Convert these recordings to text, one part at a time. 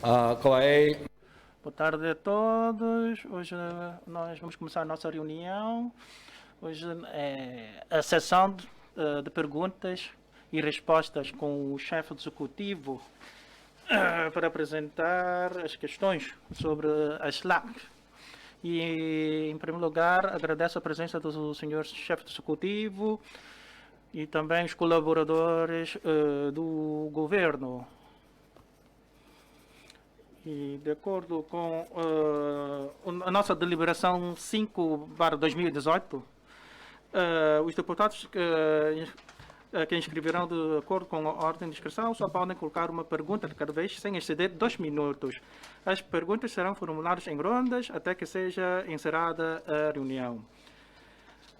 Boa tarde a todos. Hoje nós vamos começar a nossa reunião. Hoje é a sessão de perguntas e respostas com o chefe executivo para apresentar as questões sobre a SLAC. E, em primeiro lugar, agradeço a presença do senhor chefe executivo e também os colaboradores do governo. E, de acordo com a nossa deliberação 5/2018, os deputados que inscreverão de acordo com a ordem de inscrição só podem colocar uma pergunta de cada vez sem exceder 2 minutos. As perguntas serão formuladas em rondas até que seja encerrada a reunião.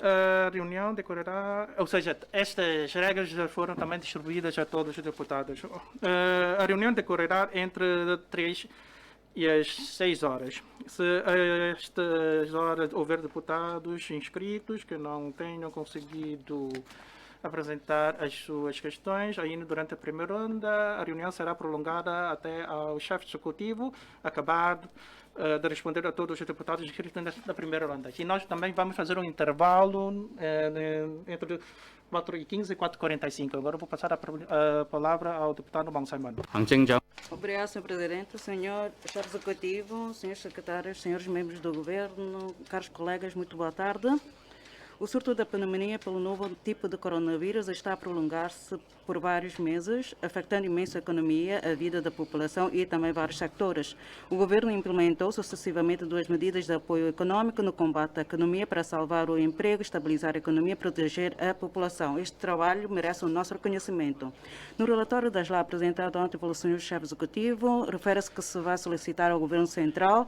A reunião decorrerá, ou seja, estas regras já foram também distribuídas a todos os deputados. A reunião decorrerá entre 3 e as 6 horas. Se a estas horas houver deputados inscritos que não tenham conseguido apresentar as suas questões, ainda durante a primeira ronda, a reunião será prolongada até ao chefe executivo acabar de responder a todos os deputados inscritos na primeira ronda. E nós também vamos fazer um intervalo entre 4h15 e 4h45. Agora vou passar a palavra ao deputado Bong Simon. Obrigado, Sr. Presidente, Sr. Chefe Executivo, Srs. Secretários, Srs. Membros do Governo, caros colegas, muito boa tarde. O surto da pneumonia pelo novo tipo de coronavírus está a prolongar-se por vários meses, afetando imenso a economia, a vida da população e também vários sectores. O governo implementou sucessivamente 2 medidas de apoio econômico no combate à economia para salvar o emprego, estabilizar a economia e proteger a população. Este trabalho merece o nosso reconhecimento. No relatório da SLA apresentado ontem pelo Sr. Chefe Executivo, refere-se que se vai solicitar ao Governo Central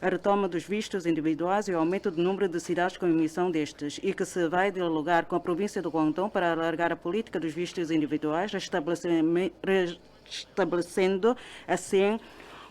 a retoma dos vistos individuais e o aumento do número de cidades com emissão destes, e que se vai dialogar com a província do Guangdong para alargar a política dos vistos individuais, restabelecendo assim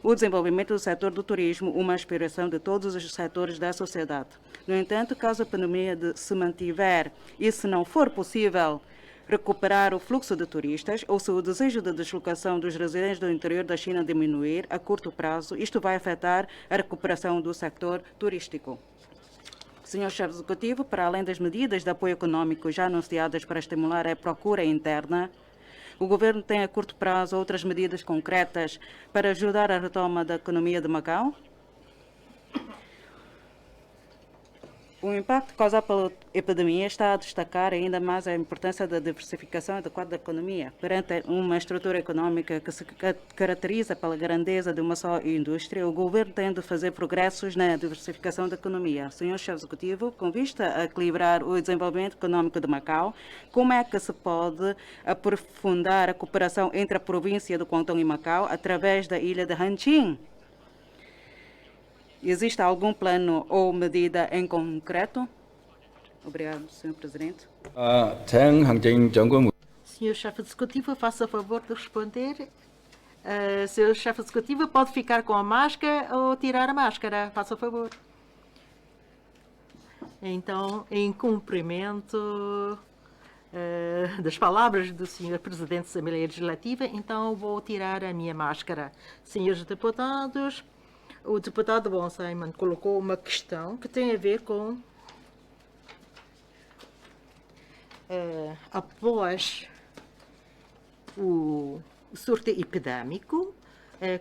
o desenvolvimento do setor do turismo, uma aspiração de todos os setores da sociedade. No entanto, caso a pandemia se mantiver e se não for possível recuperar o fluxo de turistas ou se o desejo de deslocação dos residentes do interior da China diminuir a curto prazo, isto vai afetar a recuperação do setor turístico. Sr. Chefe Executivo, para além das medidas de apoio econômico já anunciadas para estimular a procura interna, o Governo tem a curto prazo outras medidas concretas para ajudar a retoma da economia de Macau? O impacto causado pela epidemia está a destacar ainda mais a importância da diversificação adequada da economia. Perante uma estrutura econômica que se caracteriza pela grandeza de uma só indústria, o governo tem de fazer progressos na diversificação da economia. Senhor Chefe Executivo, com vista a equilibrar o desenvolvimento econômico de Macau, como é que se pode aprofundar a cooperação entre a província do Guangdong e Macau através da ilha de Hangqin? Existe algum plano ou medida em concreto? Obrigado, Sr. Presidente. Sr. Chefe Executivo, faça favor de responder. Sr. Chefe Executivo, pode ficar com a máscara ou tirar a máscara. Faça favor. Então, em cumprimento das palavras do Sr. Presidente da Assembleia Legislativa, então vou tirar a minha máscara. Senhores deputados, o deputado Bong Simon colocou uma questão que tem a ver com após o surto epidémico,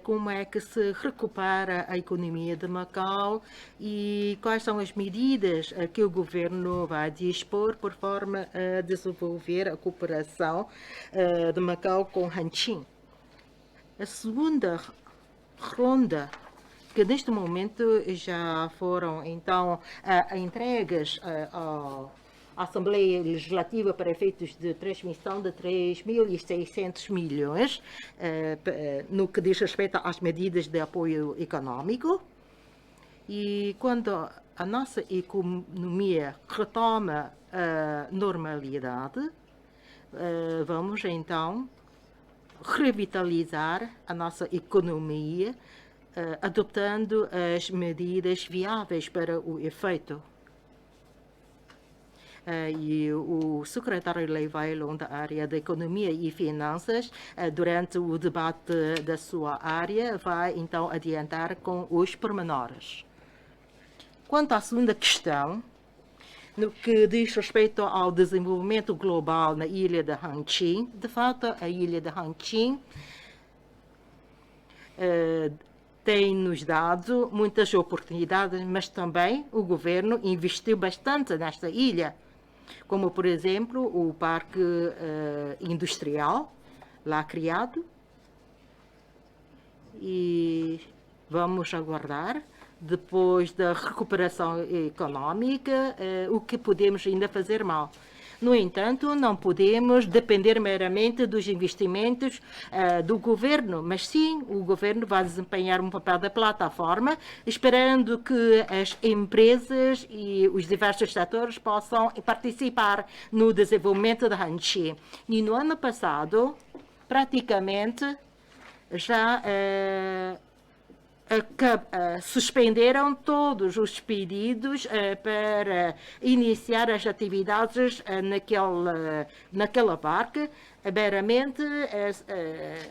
como é que se recupera a economia de Macau e quais são as medidas que o governo vai dispor por forma a desenvolver a cooperação de Macau com Hangqin. A segunda ronda, que neste momento já foram então entregas à Assembleia Legislativa para efeitos de transmissão de 3.600 milhões no que diz respeito às medidas de apoio econômico. E quando a nossa economia retoma a normalidade, vamos então revitalizar a nossa economia adotando as medidas viáveis para o efeito. E o secretário Lei Weilon da área da Economia e Finanças, durante o debate da sua área, vai então adiantar com os pormenores. Quanto à segunda questão, no que diz respeito ao desenvolvimento global na ilha de Hangqin, de fato, a ilha de Hangqin tem nos dado muitas oportunidades, mas também o governo investiu bastante nesta ilha, como, por exemplo, o parque industrial lá criado. E vamos aguardar, depois da recuperação econômica, o que podemos ainda fazer mal. No entanto, não podemos depender meramente dos investimentos do governo, mas sim, o governo vai desempenhar um papel da plataforma, esperando que as empresas e os diversos setores possam participar no desenvolvimento da Hangqin. E no ano passado, praticamente, já suspenderam todos os pedidos para iniciar as atividades naquele parque. Meramente,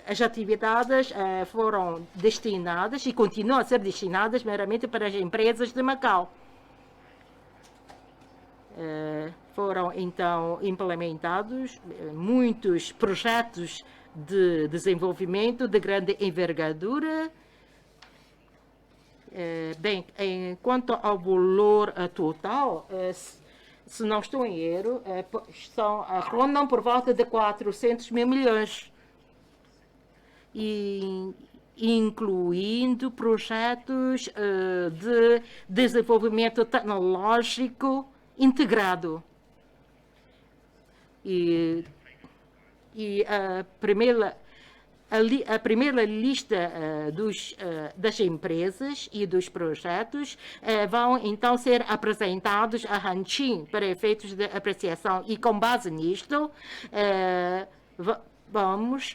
as atividades foram destinadas e continuam a ser destinadas meramente para as empresas de Macau. Foram então implementados muitos projetos de desenvolvimento de grande envergadura. Bem, quanto ao valor total, se não estou em erro, rondam por volta de 400 mil milhões, incluindo projetos de desenvolvimento tecnológico integrado. E a primeira lista das empresas e dos projetos vão então ser apresentados a Hangqin para efeitos de apreciação, e com base nisto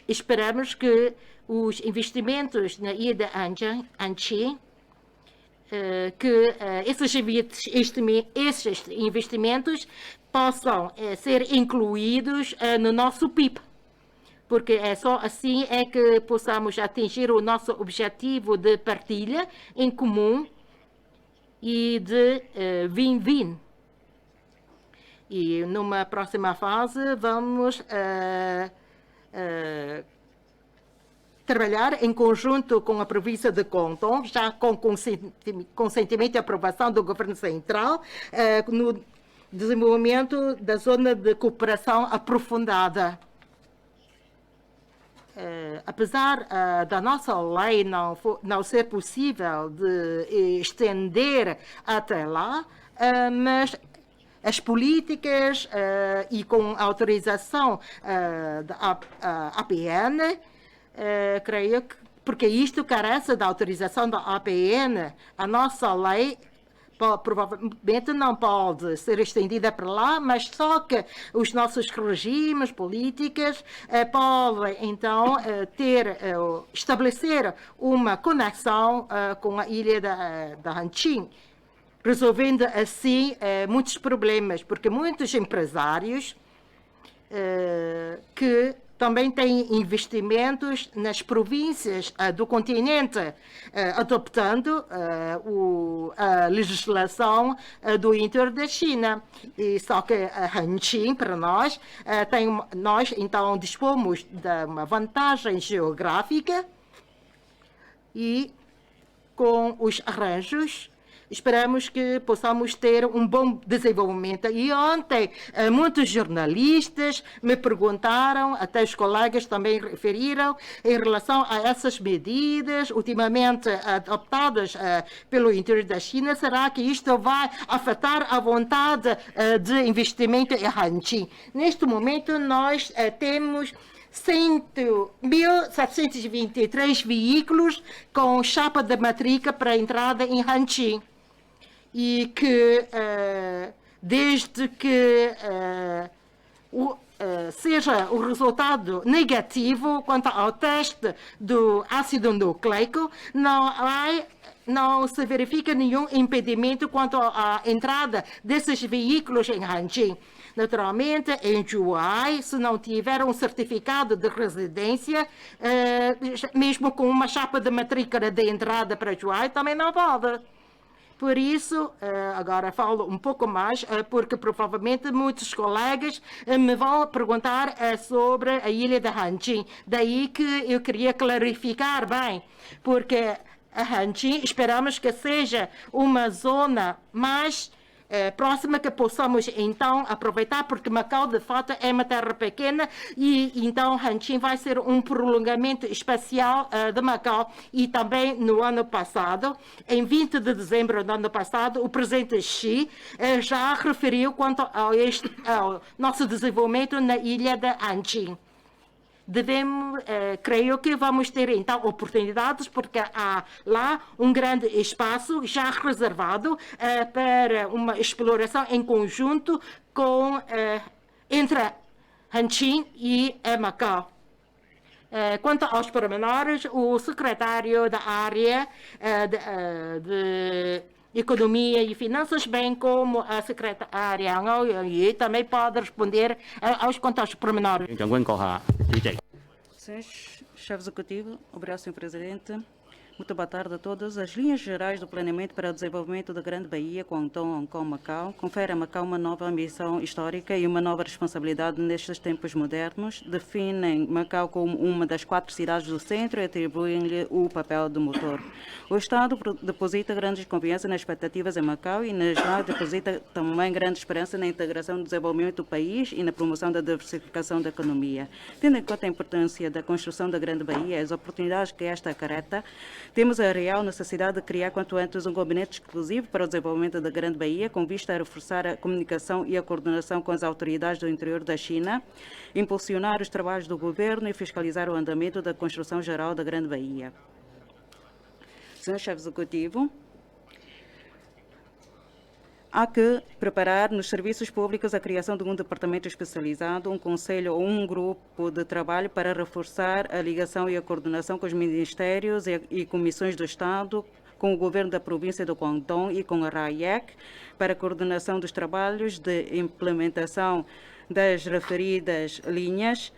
esperamos que os investimentos na ilha de Hangqin, esses investimentos possam ser incluídos no nosso PIB. Porque é só assim que possamos atingir o nosso objetivo de partilha em comum e de win-win. E numa próxima fase vamos trabalhar em conjunto com a província de Guangdong, já com consentimento e aprovação do governo central, no desenvolvimento da zona de cooperação aprofundada. Apesar da nossa lei não ser possível de estender até lá, mas as políticas e com autorização da APN, creio que, porque isto carece da autorização da APN, a nossa lei provavelmente não pode ser estendida para lá, mas só que os nossos regimes, políticas, podem então estabelecer uma conexão com a ilha da Hangqin, resolvendo assim muitos problemas, porque muitos empresários que também têm investimentos nas províncias do continente, adoptando a legislação do interior da China. E só que a Hangqin, para nós, nós então dispomos de uma vantagem geográfica e com os arranjos esperamos que possamos ter um bom desenvolvimento. E ontem, muitos jornalistas me perguntaram, até os colegas também referiram, em relação a essas medidas ultimamente adoptadas pelo interior da China, será que isto vai afetar a vontade de investimento em Hangqin? Neste momento, nós temos 1.723 veículos com chapa de matrícula para entrada em Hangqin. E que, desde que seja o resultado negativo quanto ao teste do ácido nucleico, não se verifica nenhum impedimento quanto à entrada desses veículos em Hanjin. Naturalmente, em Zhuhai, se não tiver um certificado de residência, mesmo com uma chapa de matrícula de entrada para Zhuhai, também não pode. Por isso, agora falo um pouco mais, porque provavelmente muitos colegas me vão perguntar sobre a ilha de Hanjin. Daí que eu queria clarificar bem, porque a Hanjin esperamos que seja uma zona mais próxima que possamos então aproveitar, porque Macau de fato é uma terra pequena e então Hanjin vai ser um prolongamento espacial de Macau. E também no ano passado, em 20 de dezembro do ano passado, o presidente Xi já referiu quanto ao nosso desenvolvimento na ilha de Hanjin. Creio que vamos ter então oportunidades, porque há lá um grande espaço já reservado para uma exploração em conjunto entre Hanjin e Macau. Quanto aos pormenores, o secretário da área de Economia e Finanças, bem como a secretária Ngô Yi, também pode responder quanto aos pormenores. Senhor Chefe Executivo, obrigado, Sr. Presidente. Muito boa tarde a todos. As linhas gerais do planeamento para o desenvolvimento da Grande Baía, Guangdong, Hong Kong, Macau, confere a Macau uma nova ambição histórica e uma nova responsabilidade nestes tempos modernos, definem Macau como uma das 4 cidades do centro e atribuem-lhe o papel de motor. O Estado deposita grande confiança nas expectativas em Macau e já deposita também grande esperança na integração do desenvolvimento do país e na promoção da diversificação da economia. Tendo em conta a importância da construção da Grande Baía e as oportunidades que esta acarreta, temos a real necessidade de criar quanto antes um gabinete exclusivo para o desenvolvimento da Grande Baía, com vista a reforçar a comunicação e a coordenação com as autoridades do interior da China, impulsionar os trabalhos do governo e fiscalizar o andamento da construção geral da Grande Baía. Senhor Chefe Executivo, há que preparar nos serviços públicos a criação de um departamento especializado, um conselho ou um grupo de trabalho para reforçar a ligação e a coordenação com os ministérios e comissões do Estado, com o governo da província do Guangdong e com a RAIEC, para a coordenação dos trabalhos de implementação das referidas linhas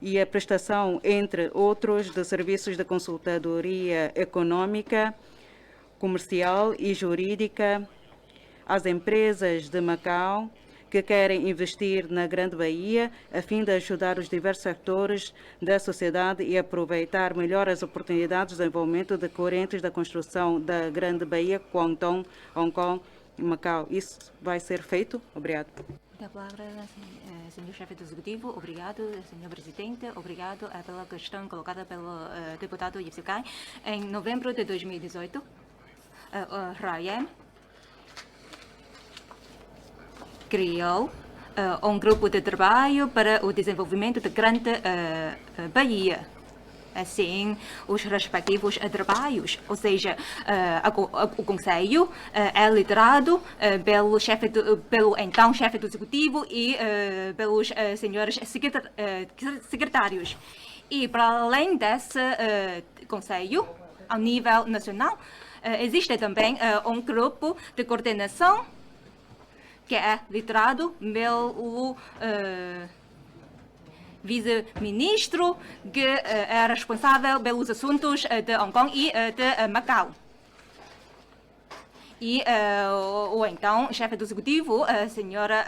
e a prestação, entre outros, de serviços de consultadoria econômica, comercial e jurídica às empresas de Macau que querem investir na Grande Baía, a fim de ajudar os diversos setores da sociedade e aproveitar melhor as oportunidades de desenvolvimento decorrentes da construção da Grande Baía, Guangdong, Hong Kong e Macau. Isso vai ser feito? Obrigado. Da palavra, senhor chefe do Executivo. Obrigado, senhor presidente. Obrigado pela questão colocada pelo deputado Yip Siu Kai. Em novembro de 2018, a RAIEM criou um grupo de trabalho para o desenvolvimento da Grande Baía. Assim, os respectivos trabalhos, ou seja, o Conselho é liderado pelo então chefe do Executivo e pelos senhores secretários. E para além desse Conselho, ao nível nacional, existe também um grupo de coordenação que é liderado pelo vice-ministro, que é responsável pelos assuntos de Hong Kong e de Macau. E o então chefe do Executivo, a senhora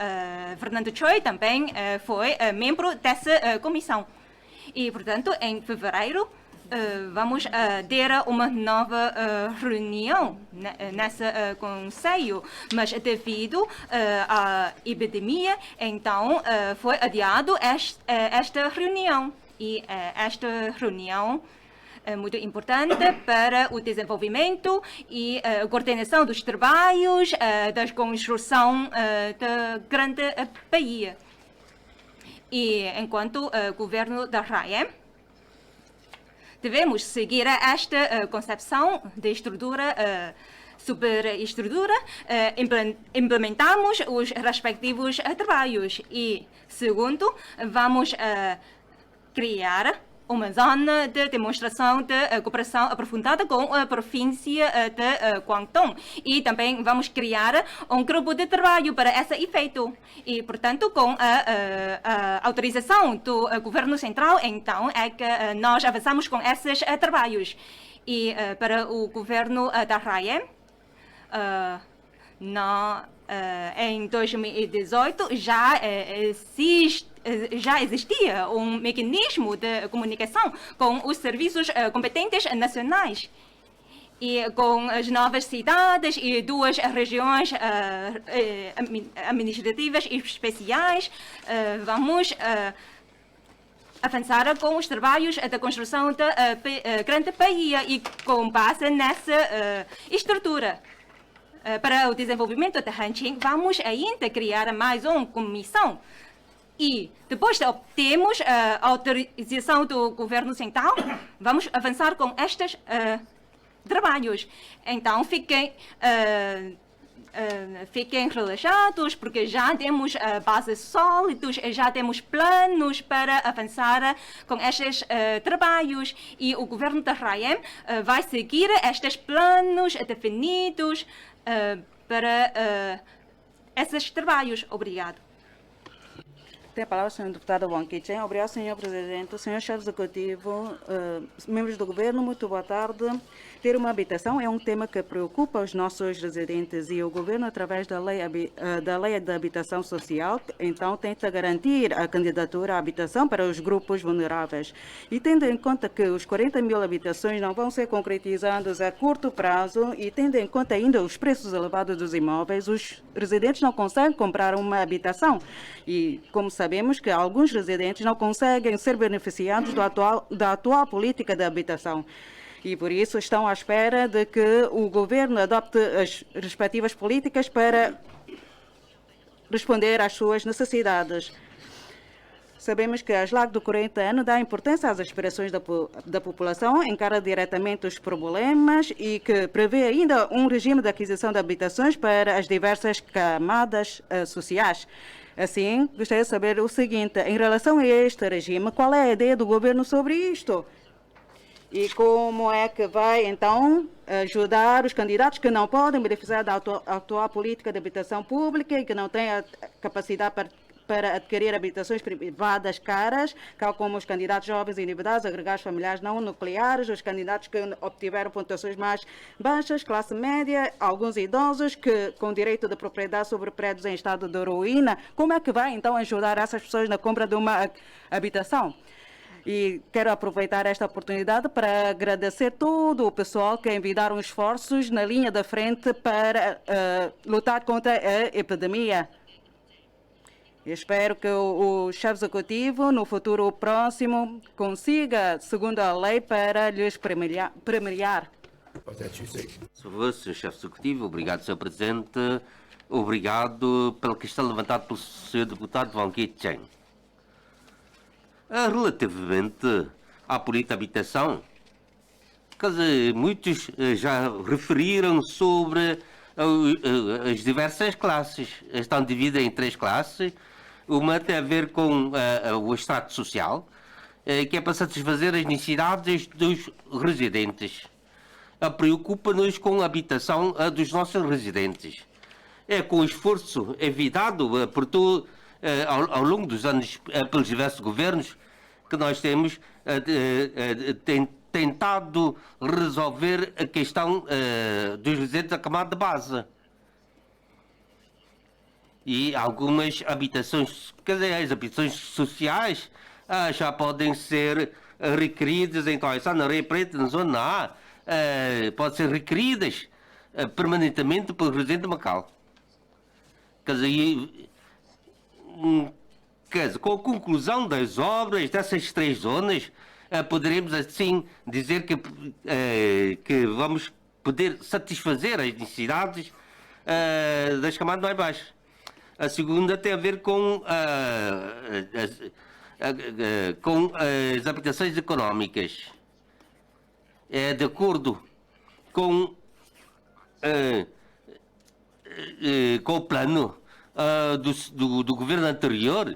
Fernando Choi, também foi membro dessa comissão. E, portanto, em fevereiro, vamos ter uma nova reunião nesse conselho, mas devido à epidemia, então foi adiado esta reunião. E esta reunião é muito importante para o desenvolvimento e a coordenação dos trabalhos da construção da Grande Baía. E enquanto governo da RAIEM, devemos seguir esta concepção de estrutura superestrutura, implementamos os respectivos trabalhos. E, segundo, vamos criar uma zona de demonstração de cooperação aprofundada com a província de Guangdong. E também vamos criar um grupo de trabalho para esse efeito. E, portanto, com a autorização do governo central, então, é que nós avançamos com esses trabalhos. E para o governo da Raiem, em 2018 já existia um mecanismo de comunicação com os serviços competentes nacionais. E com as novas cidades e 2 regiões administrativas especiais, vamos avançar com os trabalhos da construção da Grande Bahia e com base nessa estrutura. Para o desenvolvimento de Hanqing, vamos ainda criar mais uma comissão. E depois de obtermos a autorização do governo central, vamos avançar com estes trabalhos. Então, fiquem relaxados, porque já temos bases sólidas, já temos planos para avançar com estes trabalhos. E o governo da Raiem vai seguir estes planos definidos para esses trabalhos. Obrigado. Tem a palavra o senhor deputado Wang Qichen. Obrigado, senhor presidente, senhor chefe executivo, membros do governo, muito boa tarde. Ter uma habitação é um tema que preocupa os nossos residentes e o governo, através da lei da habitação social, então tenta garantir a candidatura à habitação para os grupos vulneráveis. E tendo em conta que os 40 mil habitações não vão ser concretizados a curto prazo e tendo em conta ainda os preços elevados dos imóveis, os residentes não conseguem comprar uma habitação. E, como sabemos, que alguns residentes não conseguem ser beneficiados da atual política de habitação. E por isso estão à espera de que o governo adopte as respectivas políticas para responder às suas necessidades. Sabemos que a SLAC do 40 anos dá importância às aspirações da população, encara diretamente os problemas e que prevê ainda um regime de aquisição de habitações para as diversas camadas sociais. Assim, gostaria de saber o seguinte, em relação a este regime, qual é a ideia do governo sobre isto? E como é que vai, então, ajudar os candidatos que não podem beneficiar da atual política de habitação pública e que não têm a capacidade para adquirir habitações privadas caras, tal como os candidatos jovens endividados, agregados familiares não nucleares, os candidatos que obtiveram pontuações mais baixas, classe média, alguns idosos que com direito de propriedade sobre prédios em estado de ruína. Como é que vai, então, ajudar essas pessoas na compra de uma habitação? E quero aproveitar esta oportunidade para agradecer todo o pessoal que enviaram esforços na linha da frente para lutar contra a epidemia. Espero que o chefe executivo, no futuro próximo, consiga, segundo a lei, para lhes premiar. Senhor chefe executivo, obrigado, Sr. Presidente. Obrigado pela questão levantada pelo Sr. deputado Wang Qichen. Relativamente à política de habitação, muitos já referiram sobre as diversas classes. Estão divididas em 3 classes. Uma tem a ver com o extrato social, que é para satisfazer as necessidades dos residentes. Preocupa-nos com a habitação dos nossos residentes. É com esforço evitado ao longo dos anos pelos diversos governos que nós temos tentado resolver a questão dos residentes da camada de base. E algumas habitações, as habitações sociais já podem ser requeridas em Toisã, na Areia Preta, na Zona A, podem ser requeridas permanentemente pelo residente de Macau. Com a conclusão das obras dessas 3 zonas, poderemos assim dizer que vamos poder satisfazer as necessidades das camadas mais baixas. A segunda tem a ver com as habitações económicas. De acordo com com o plano do governo anterior,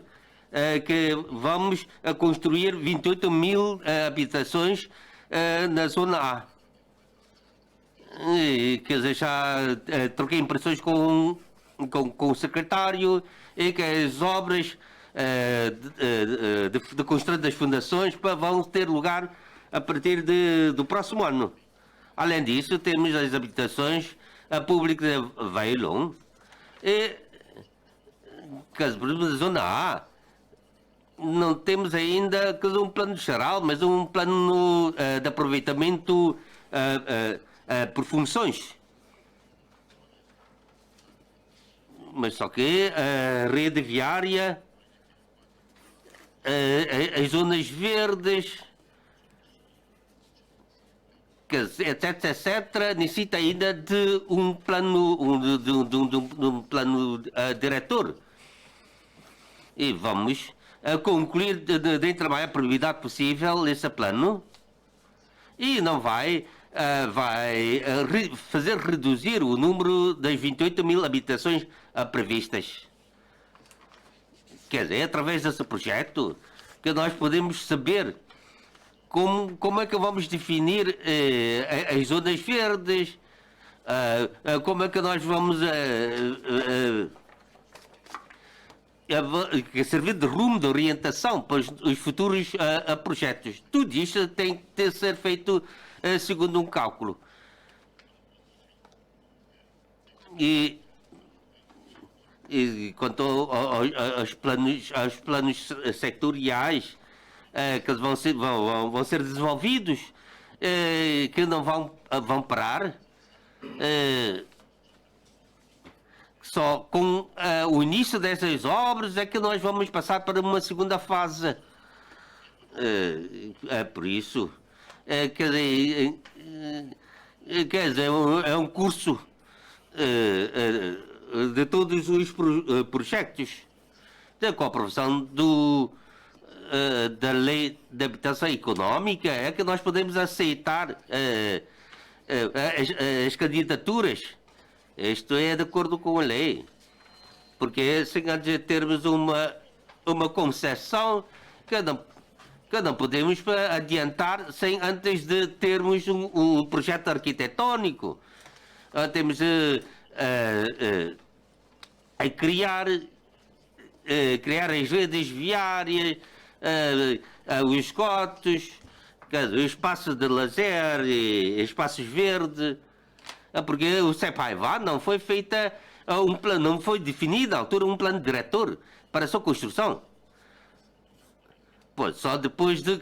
que vamos construir 28.000 habitações na zona A. Quer dizer, já troquei impressões com o secretário e que as obras de construção das fundações vão ter lugar a partir do próximo ano. Além disso, temos as habitações públicas de Vailon e, por exemplo, na zona A, não temos ainda um plano geral, mas um plano de aproveitamento por funções. Mas só que a rede viária, as zonas verdes, etc., necessita ainda de um plano, de um plano diretor. E vamos concluir dentro da maior probabilidade possível esse plano e não vai fazer reduzir o número das 28.000 habitações previstas. Quer dizer, através desse projeto que nós podemos saber como é que vamos definir as zonas verdes, como é que nós vamos servir de rumo, de orientação para os futuros projetos. Tudo isto tem que ser feito segundo um cálculo. E quanto aos planos sectoriais que vão ser desenvolvidos, que não vão parar, só com o início dessas obras é que nós vamos passar para uma segunda fase. Por isso, quer dizer, é um curso de todos os projetos, com a aprovação da lei de habitação económica, é que nós podemos aceitar as candidaturas. Isto é de acordo com a lei, porque sem antes termos uma concessão que não podemos adiantar sem antes de termos um projeto arquitetônico. Temos a criar as redes viárias, os esgotos, os espaços de lazer, espaços verdes. Porque o CEPAIVA não foi feita um plano, não foi definido à altura um plano diretor para a sua construção. Pois, só depois de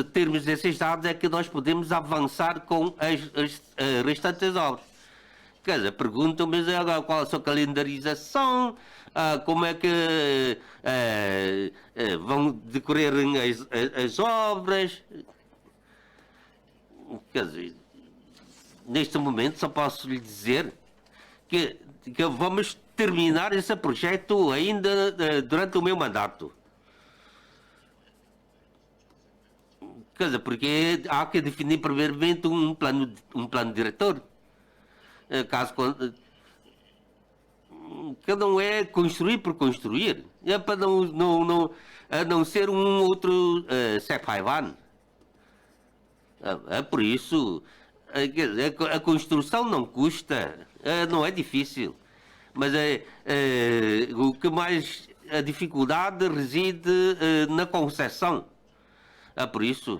termos esses dados é que nós podemos avançar com as restantes obras. Quer dizer, perguntam-me qual a sua calendarização, como é que vão decorrer as obras. Quer dizer, neste momento só posso lhe dizer que vamos terminar esse projeto ainda durante o meu mandato. Quer dizer, porque há que definir primeiramente um plano diretor. Caso que não é construir por construir, é para não ser um outro CEPAIVAN. Por isso, a construção não custa, não é difícil, mas o que mais a dificuldade reside na concessão. Por isso,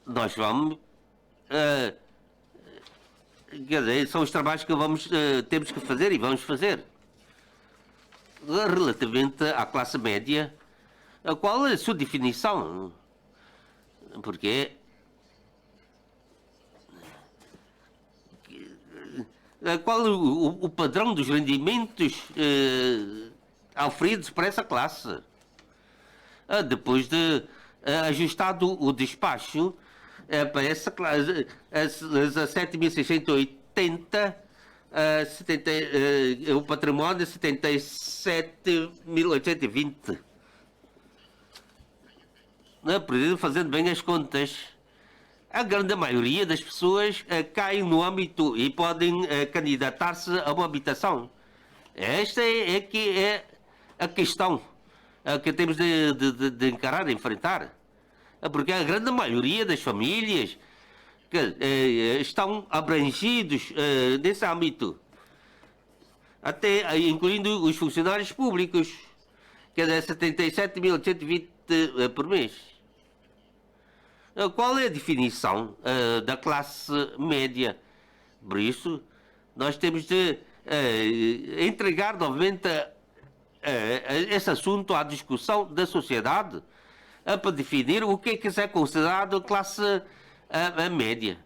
nós vamos, quer dizer, são os trabalhos que temos que fazer e vamos fazer. Relativamente à classe média, qual é a sua definição? Porque qual o padrão dos rendimentos oferidos para essa classe? Depois de ajustado o despacho para essa classe, a 7.680, o patrimônio é 77.820. Fazendo bem as contas, a grande maioria das pessoas caem no âmbito e podem candidatar-se a uma habitação. Esta é que é a questão que temos de encarar, de enfrentar. Porque a grande maioria das famílias estão abrangidos nesse âmbito, até incluindo os funcionários públicos, que é 77.820 por mês. Qual é a definição da classe média? Por isso, nós temos de entregar novamente esse assunto à discussão da sociedade para definir o que é considerado classe média.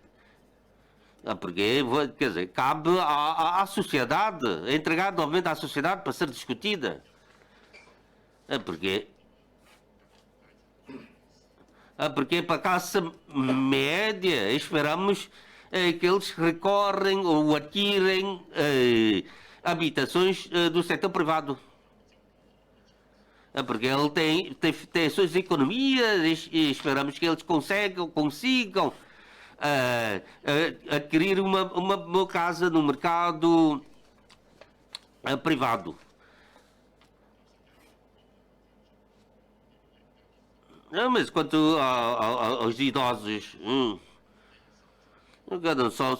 Porque, quer dizer, cabe à sociedade, entregar novamente à sociedade para ser discutida. Porque para a classe média esperamos que eles recorrem ou adquirem habitações do setor privado. Porque ele tem as suas economias e esperamos que eles consigam adquirir uma casa no mercado privado. Mas quanto aos idosos, não só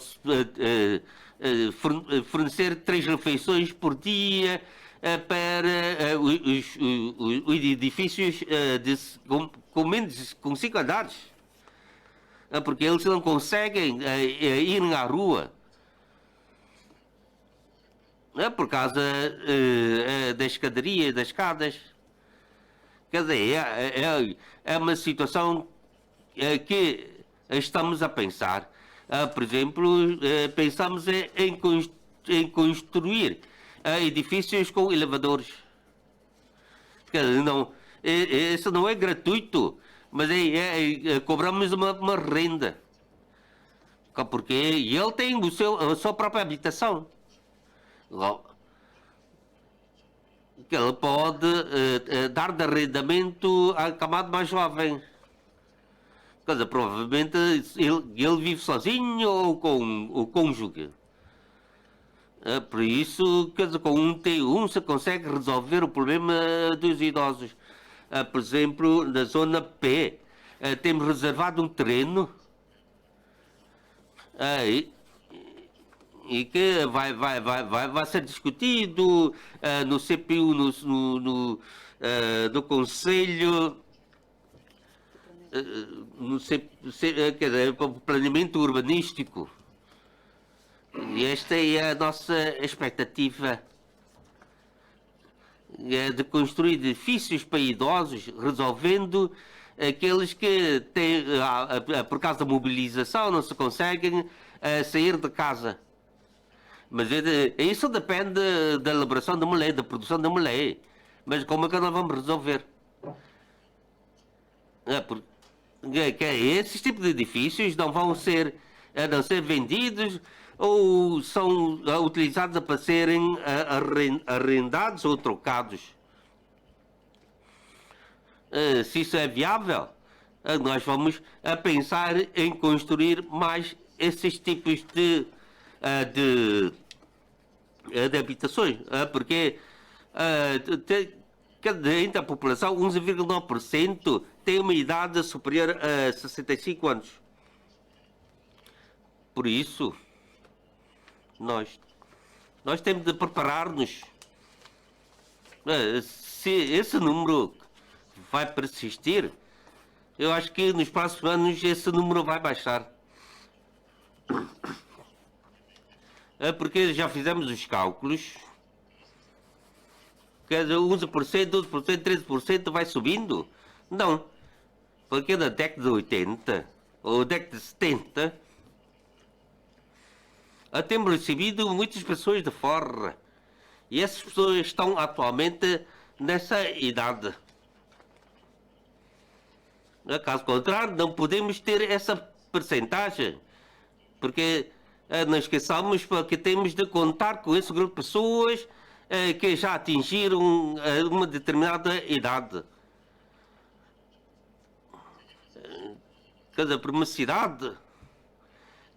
fornecer 3 refeições por dia para os edifícios com 5 andares, porque eles não conseguem ir à rua por causa da escadaria, das escadas. Quer dizer, é uma situação que estamos a pensar. Por exemplo, pensamos em construir edifícios com elevadores. Quer dizer, não, isso não é gratuito, mas cobramos uma renda. Porque ele tem a sua própria habitação. Que ele pode dar de arrendamento à camada mais jovem. Quer dizer, provavelmente ele vive sozinho ou com o cônjuge. Por isso, quer dizer, com um T1 se consegue resolver o problema dos idosos. Por exemplo, na zona P, temos reservado um terreno e que vai ser discutido no CPU, no Conselho, quer dizer, para o planeamento urbanístico. E esta é a nossa expectativa, de construir edifícios para idosos, resolvendo aqueles que têm, por causa da mobilização, não se conseguem sair de casa. Mas isso depende da elaboração da lei, da produção da lei. Mas como é que nós vamos resolver? Porque esses tipos de edifícios não vão ser vendidos ou são utilizados para serem arrendados ou trocados. Se isso é viável, nós vamos pensar em construir mais esses tipos de habitações, porque entre a população, 11,9% tem uma idade superior a 65 anos. Por isso, nós temos de preparar-nos. Se esse número vai persistir, eu acho que nos próximos anos esse número vai baixar. Porque já fizemos os cálculos. Quer dizer, 11%, 12%, 13% vai subindo? Não. Porque na década de 80 ou década de 70 temos recebido muitas pessoas de fora. E essas pessoas estão atualmente nessa idade. Caso contrário, não podemos ter essa percentagem. Porque não esqueçamos que temos de contar com esse grupo de pessoas que já atingiram uma determinada idade. quer dizer, por uma cidade,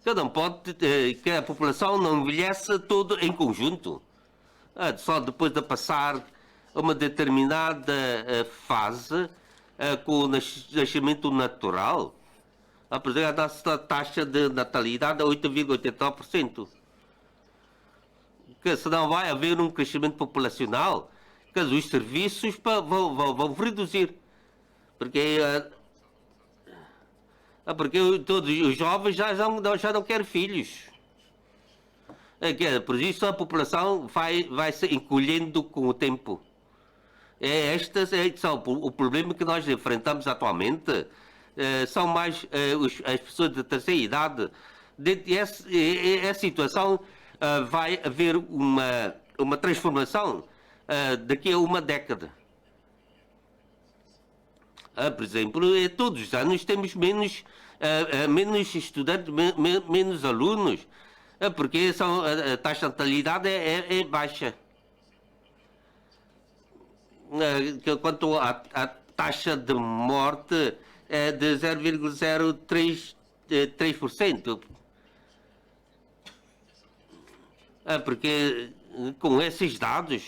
que não pode, que a população não envelhece todo em conjunto. Só depois de passar uma determinada fase com o nascimento natural. Apesar da taxa de natalidade é 8,89%. Que senão vai haver um crescimento populacional, que os serviços vão reduzir. Porque todos os jovens já não querem filhos. Por isso a população vai se encolhendo com o tempo. Estes são o problema que nós enfrentamos atualmente. São mais as pessoas de terceira idade. Essa situação vai haver uma transformação daqui a uma década. Por exemplo, todos os anos temos menos estudantes, menos alunos, porque a taxa de natalidade é baixa. Quanto à taxa de morte, é de 0,03%. Porque com esses dados,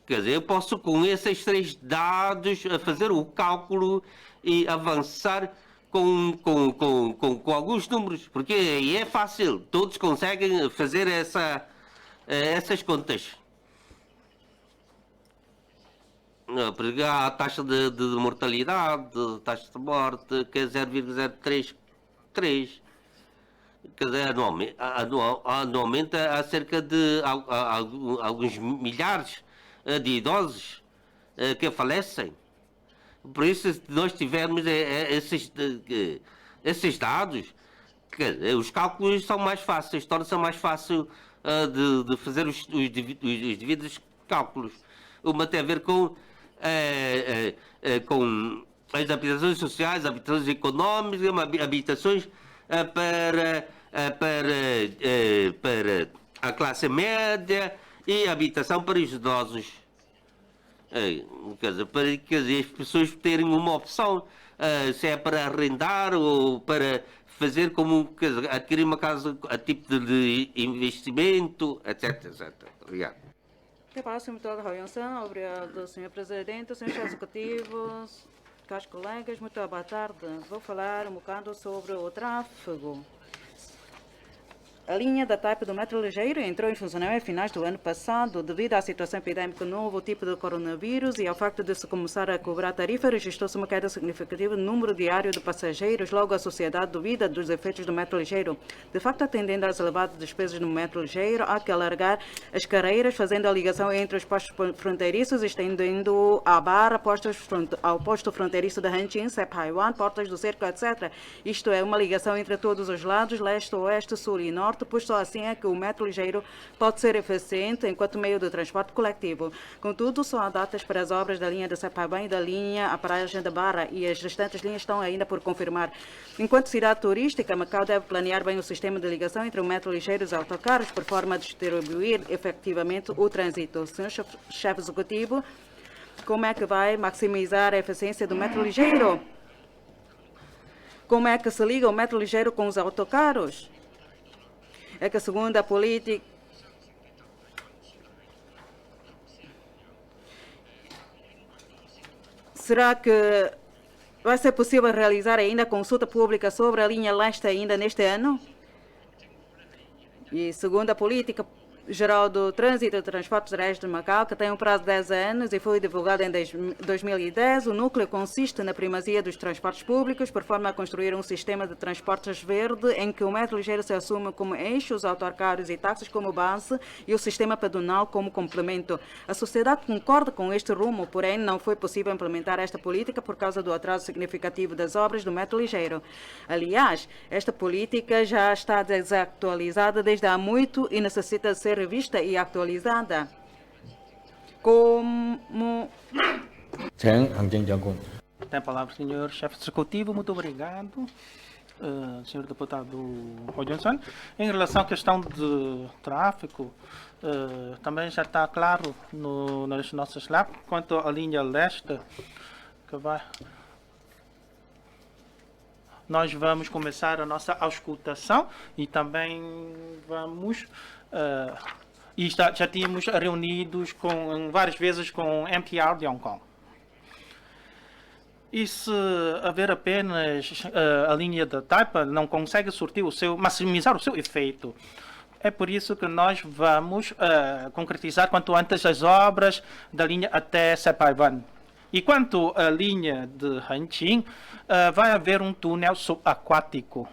quer dizer, eu posso com esses 3 dados fazer o cálculo e avançar com alguns números, porque aí é fácil, todos conseguem fazer essas contas. Porque há a taxa de mortalidade, taxa de morte, que é 0,033. Quer dizer, anualmente há cerca de alguns milhares de idosos que falecem. Por isso, se nós tivermos esses dados, os cálculos são mais fáceis, torna-se mais fácil de fazer os devidos cálculos. Uma tem a ver com as habitações sociais, habitações económicas, habitações para a classe média e habitação para os idosos. Quer dizer, para que as pessoas terem uma opção, se é para arrendar ou para fazer como adquirir uma casa a tipo de investimento, etc. Obrigado. Até a próxima, doutora Royonsan. Obrigado, senhor presidente, senhores executivos, caros colegas, muito boa tarde. Vou falar um bocado sobre o tráfego. A linha da TAP do metro ligeiro entrou em funcionamento a finais do ano passado. Devido à situação epidêmica novo tipo de coronavírus e ao facto de se começar a cobrar tarifa, registrou-se uma queda significativa no número diário de passageiros. Logo, a sociedade duvida dos efeitos do metro ligeiro. De facto, atendendo às elevadas despesas no metro ligeiro, há que alargar as carreiras, fazendo a ligação entre os postos fronteiriços, estendendo a barra ao posto fronteiriço de Hanchin, Sep Haiwan, Portas do Cerco, etc. Isto é, uma ligação entre todos os lados, leste, oeste, sul e norte, pois só assim é que o metro ligeiro pode ser eficiente enquanto meio de transporte coletivo. Contudo, só há datas para as obras da linha de Sepaiban e da linha à paragem da Barra e as restantes linhas estão ainda por confirmar. Enquanto cidade turística, Macau deve planear bem o sistema de ligação entre o metro ligeiro e os autocarros, por forma a distribuir efetivamente o trânsito. Senhor chefe executivo, como é que vai maximizar a eficiência do metro ligeiro? Como é que se liga o metro ligeiro com os autocarros? É que, segundo a política, será que vai ser possível realizar ainda consulta pública sobre a linha leste ainda neste ano? E segundo a política geral do Trânsito e Transportes Aéreos de Macau, que tem um prazo de 10 anos e foi divulgado em 2010, o núcleo consiste na primazia dos transportes públicos, por forma a construir um sistema de transportes verde em que o metro ligeiro se assume como eixo, os autocarros e táxis como base e o sistema pedonal como complemento. A sociedade concorda com este rumo, porém não foi possível implementar esta política por causa do atraso significativo das obras do metro ligeiro. Aliás, esta política já está desatualizada desde há muito e necessita ser revista e atualizada. Como... Tem a palavra o senhor chefe executivo. Muito obrigado, senhor deputado Royonsan. Em relação à questão de tráfego, também já está claro nas nossas lápides quanto à linha leste, que vai... nós vamos começar a nossa auscultação e também vamos... e já tínhamos reunidos várias vezes com o MTR de Hong Kong. E se haver apenas a linha da Taipa, não consegue maximizar o seu efeito. É por isso que nós vamos concretizar quanto antes as obras da linha até Sepaiwan. E quanto à linha de Hanqing, vai haver um túnel subaquático.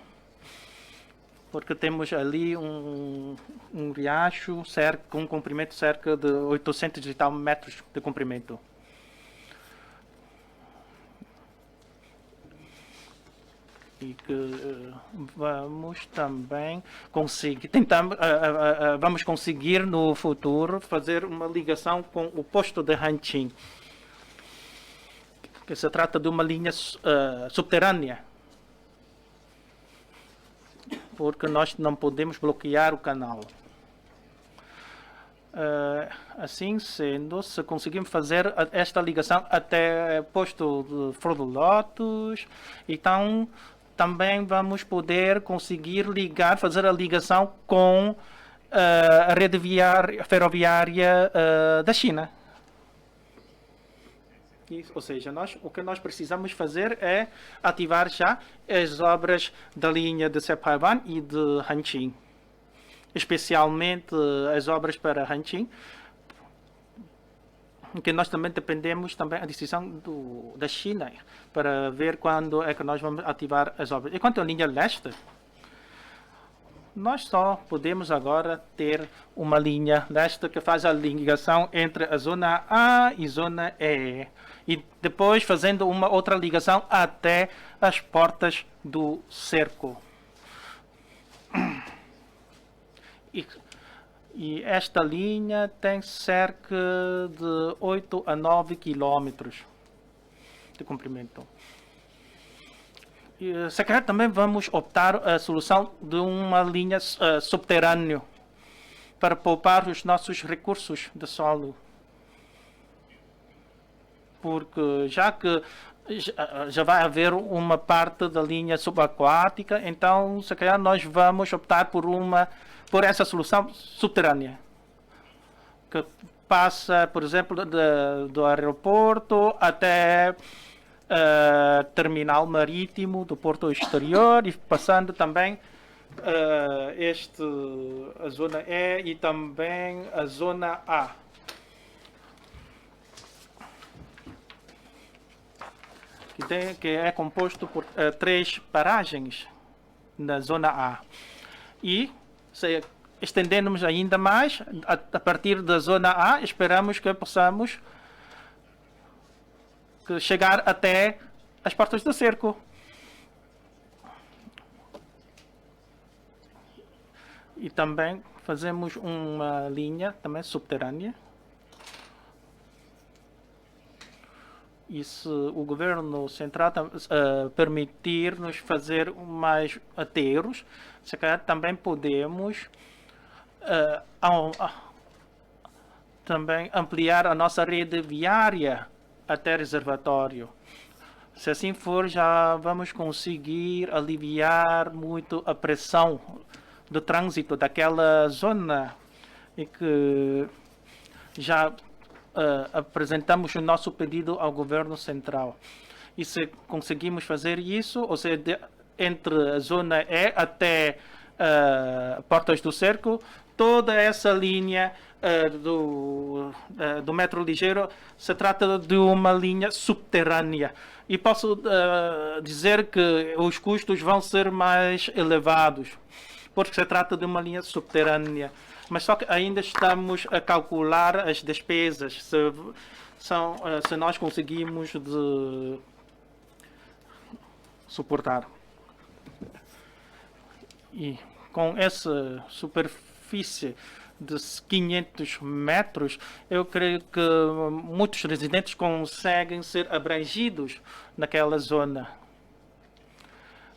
Porque temos ali um riacho com um comprimento cerca de 800 e tal metros de comprimento. E que vamos também conseguir, vamos conseguir no futuro fazer uma ligação com o posto de Hanqing, que se trata de uma linha subterrânea, porque nós não podemos bloquear o canal. Assim sendo, se conseguimos fazer esta ligação até o posto de Flor do Lótus, então também vamos poder conseguir fazer a ligação com a rede ferroviária da China. Ou seja, o que nós precisamos fazer é ativar já as obras da linha de Sepaiwan e de Hanqing, especialmente as obras para Hanqing, que nós também dependemos da decisão da China para ver quando é que nós vamos ativar as obras. E quanto à linha leste, nós só podemos agora ter uma linha leste que faz a ligação entre a zona A e zona E, e depois fazendo uma outra ligação até as portas do cerco. E esta linha tem cerca de 8 a 9 quilômetros de comprimento. E, se calhar também vamos optar a solução de uma linha subterrânea para poupar os nossos recursos de solo. Porque já que já vai haver uma parte da linha subaquática, então se calhar nós vamos optar por essa solução subterrânea, que passa, por exemplo, do aeroporto até terminal marítimo do porto exterior e passando também a zona E e também a zona A. Que é composto por 3 paragens na zona A. E se estendermos ainda mais, a partir da zona A, esperamos que possamos chegar até as portas do cerco. E também fazemos uma linha também subterrânea. E se o governo central permitir-nos fazer mais aterros, se calhar também podemos também ampliar a nossa rede viária até reservatório. Se assim for, já vamos conseguir aliviar muito a pressão do trânsito daquela zona e que já apresentamos o nosso pedido ao governo central. E se conseguimos fazer isso, ou seja, entre a zona E até Portas do Cerco, toda essa linha do metro ligeiro se trata de uma linha subterrânea. E posso dizer que os custos vão ser mais elevados, porque se trata de uma linha subterrânea. Mas só que ainda estamos a calcular as despesas, se nós conseguimos suportar. E com essa superfície de 500 metros, eu creio que muitos residentes conseguem ser abrangidos naquela zona.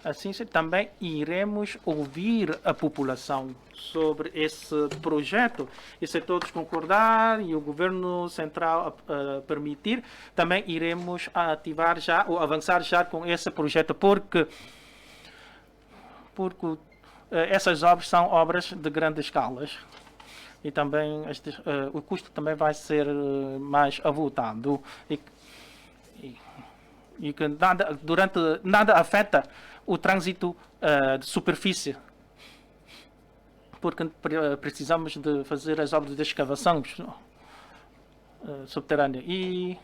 Assim, também iremos ouvir a população sobre esse projeto. E se todos concordar e o governo central permitir, também iremos ativar já ou avançar já com esse projeto, porque porque essas obras são obras de grandes escalas e também o custo também vai ser mais avultado e que nada afeta o trânsito de superfície, porque precisamos de fazer as obras de escavação subterrânea. E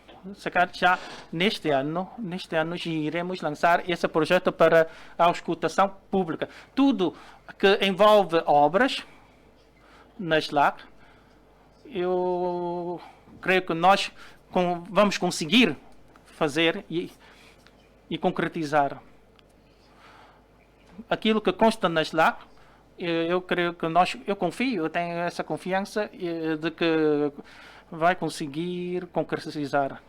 já neste ano já iremos lançar esse projeto para a auscultação pública. Tudo que envolve obras na SLAC, eu creio que nós vamos conseguir fazer e concretizar. Aquilo que consta na SLAC, eu creio que eu confio, eu tenho essa confiança de que vai conseguir concretizar.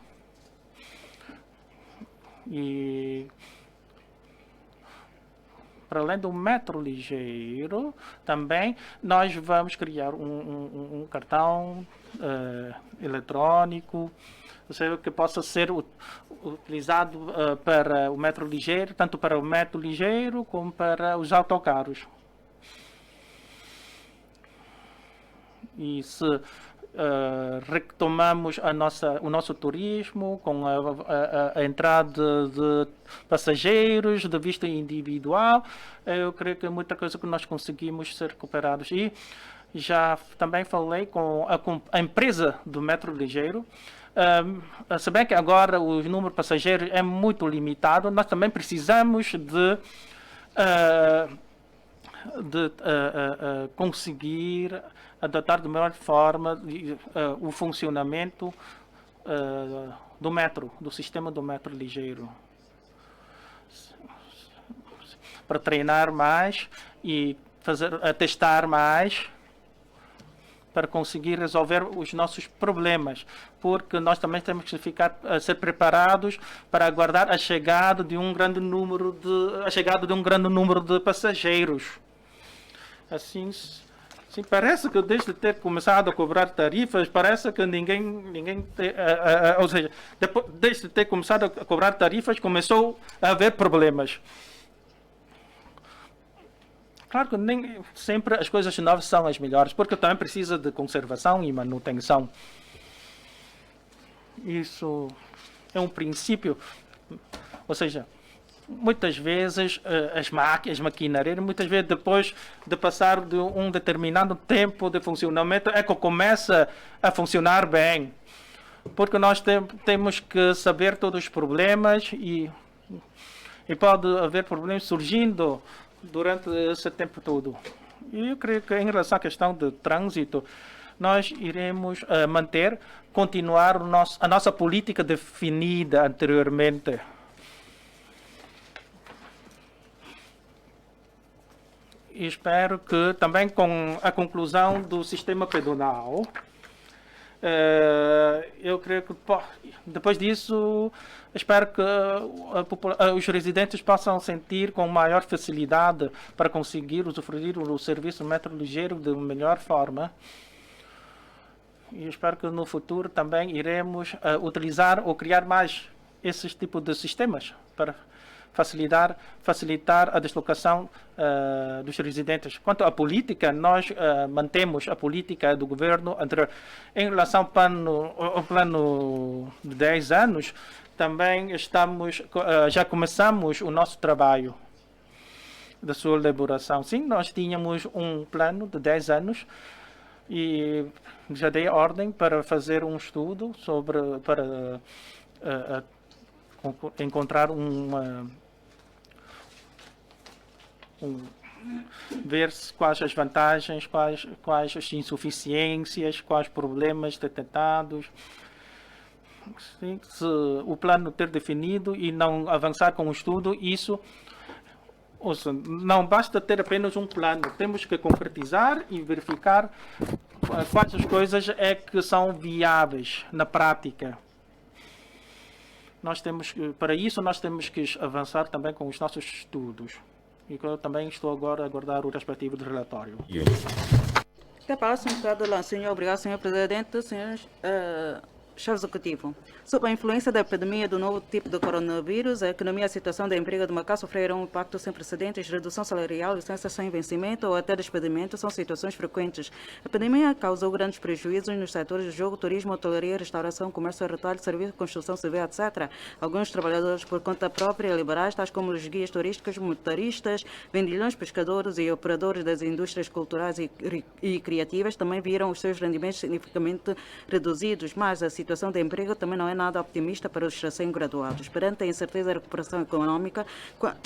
E para além do metro ligeiro, também nós vamos criar um cartão eletrônico, ou seja, que possa ser utilizado para o metro ligeiro, tanto para o metro ligeiro como para os autocarros. E se retomamos o nosso turismo com a entrada de passageiros de vista individual, eu creio que é muita coisa que nós conseguimos ser recuperados. E já também falei com a empresa do metro ligeiro. Se bem que agora o número de passageiros é muito limitado, nós também precisamos de conseguir adotar de melhor forma o funcionamento do metro, do sistema do metro ligeiro, para treinar mais e testar mais, para conseguir resolver os nossos problemas, porque nós também temos que ser preparados para aguardar a chegada de um grande número de passageiros. Assim, parece que desde ter começado a cobrar tarifas, parece que ou seja, desde ter começado a cobrar tarifas, começou a haver problemas. Claro que nem sempre as coisas novas são as melhores, porque também precisa de conservação e manutenção. Isso é um princípio, ou seja, muitas vezes as maquinarias, muitas vezes depois de passar de um determinado tempo de funcionamento, é que começa a funcionar bem. Porque nós temos que saber todos os problemas e pode haver problemas surgindo durante esse tempo todo. E eu creio que em relação à questão de trânsito, nós iremos continuar a nossa política definida anteriormente. E espero que também com a conclusão do sistema pedonal, eu creio que depois disso, espero que os residentes possam sentir com maior facilidade para conseguir usufruir do serviço metro ligeiro de melhor forma. E espero que no futuro também iremos utilizar ou criar mais esses tipos de sistemas para facilitar a deslocação dos residentes. Quanto à política, nós mantemos a política do governo anterior. Em relação ao plano de 10 anos, também já começamos o nosso trabalho da sua elaboração. Sim, nós tínhamos um plano de 10 anos e já dei ordem para fazer um estudo para encontrar ver quais as vantagens, quais as insuficiências, quais problemas detectados. Se o plano ter definido e não avançar com o estudo, não basta ter apenas um plano, temos que concretizar e verificar quais as coisas que são viáveis na prática. Para isso, nós temos que avançar também com os nossos estudos. E eu também estou agora a aguardar o respectivo do relatório. Até passo um bocado lá, senhor. Obrigado, senhor presidente. Senhores Chefe Executivo, sob a influência da epidemia do novo tipo de coronavírus, a economia e a situação de emprego de Macau sofreram um impacto sem precedentes. Redução salarial, licenças sem vencimento ou até despedimento são situações frequentes. A epidemia causou grandes prejuízos nos setores de jogo, turismo, hotelaria, restauração, comércio, retalho, serviço, construção civil, etc. Alguns trabalhadores por conta própria liberais, tais como os guias turísticos, motoristas, vendilhões, pescadores e operadores das indústrias culturais e criativas, também viram os seus rendimentos significativamente reduzidos, mas a situação de emprego também não é nada optimista para os recém-graduados. Perante a incerteza da recuperação econômica,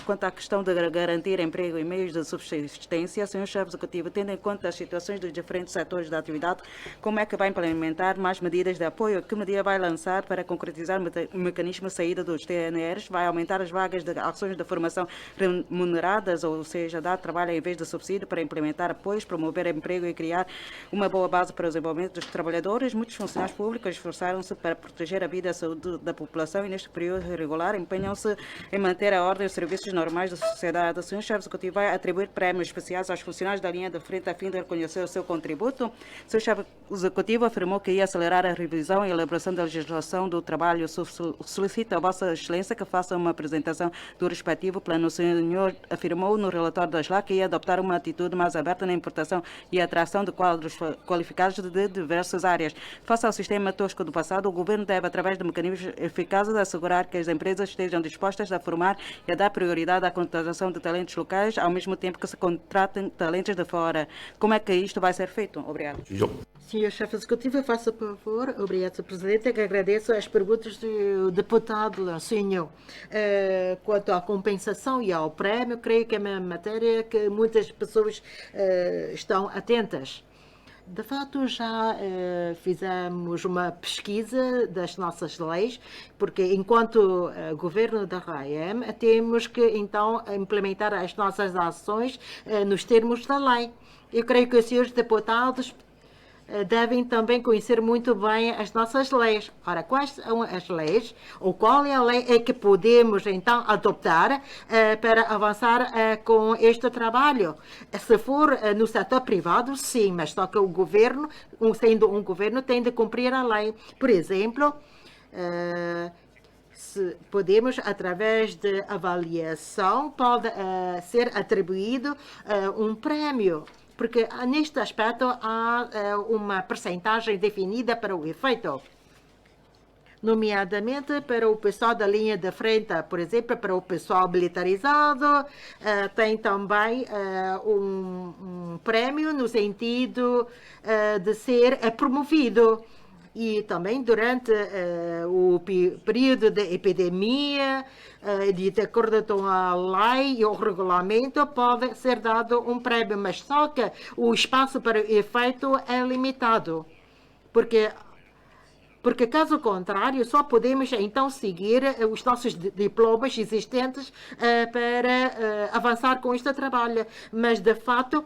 quanto à questão de garantir emprego e meios de subsistência, Sr. Chefe Executivo, tendo em conta as situações dos diferentes setores da atividade, como é que vai implementar mais medidas de apoio? Que medida vai lançar para concretizar o mecanismo de saída dos TNRs? Vai aumentar as vagas de ações de formação remuneradas, ou seja, dar trabalho em vez de subsídio para implementar apoios, promover emprego e criar uma boa base para o desenvolvimento dos trabalhadores? Muitos funcionários públicos esforçaram-se para proteger a vida e a saúde da população e neste período irregular empenham-se em manter a ordem e os serviços normais da sociedade. O Sr. Chefe Executivo vai atribuir prémios especiais aos funcionários da linha de frente a fim de reconhecer o seu contributo. O Sr. Chefe Executivo afirmou que ia acelerar a revisão e elaboração da legislação do trabalho. Solicita a Vossa Excelência que faça uma apresentação do respectivo plano. O senhor afirmou no relatório da SLA que ia adoptar uma atitude mais aberta na importação e atração de quadros qualificados de diversas áreas. Face ao sistema tosco do passado, o governo deve, através de mecanismos eficazes, assegurar que as empresas estejam dispostas a formar e a dar prioridade à contratação de talentos locais, ao mesmo tempo que se contratem talentos de fora. Como é que isto vai ser feito? Obrigado. Senhor Chefe Executivo, faça por favor. Obrigado, Sr. Presidente. Que agradeço as perguntas do deputado Senhor. Quanto à compensação e ao prémio, creio que é uma matéria que muitas pessoas estão atentas. De fato, já fizemos uma pesquisa das nossas leis, porque enquanto governo da RAEM temos que então implementar as nossas ações nos termos da lei. Eu creio que os senhores deputados devem também conhecer muito bem as nossas leis. Ora, quais são as leis, ou qual é a lei que podemos então adoptar para avançar com este trabalho? Se for no setor privado, sim, mas só que o governo, sendo um governo, tem de cumprir a lei. Por exemplo, se podemos, através de avaliação, pode ser atribuído um prémio, porque neste aspecto há uma percentagem definida para o efeito, nomeadamente para o pessoal da linha de frente, por exemplo, para o pessoal militarizado, tem também um prémio no sentido de ser promovido. E também durante o período de epidemia, de acordo com a lei e o regulamento, pode ser dado um prémio, mas só que o espaço para o efeito é limitado. Porque caso contrário, só podemos então seguir os nossos diplomas existentes para avançar com este trabalho. Mas, de fato,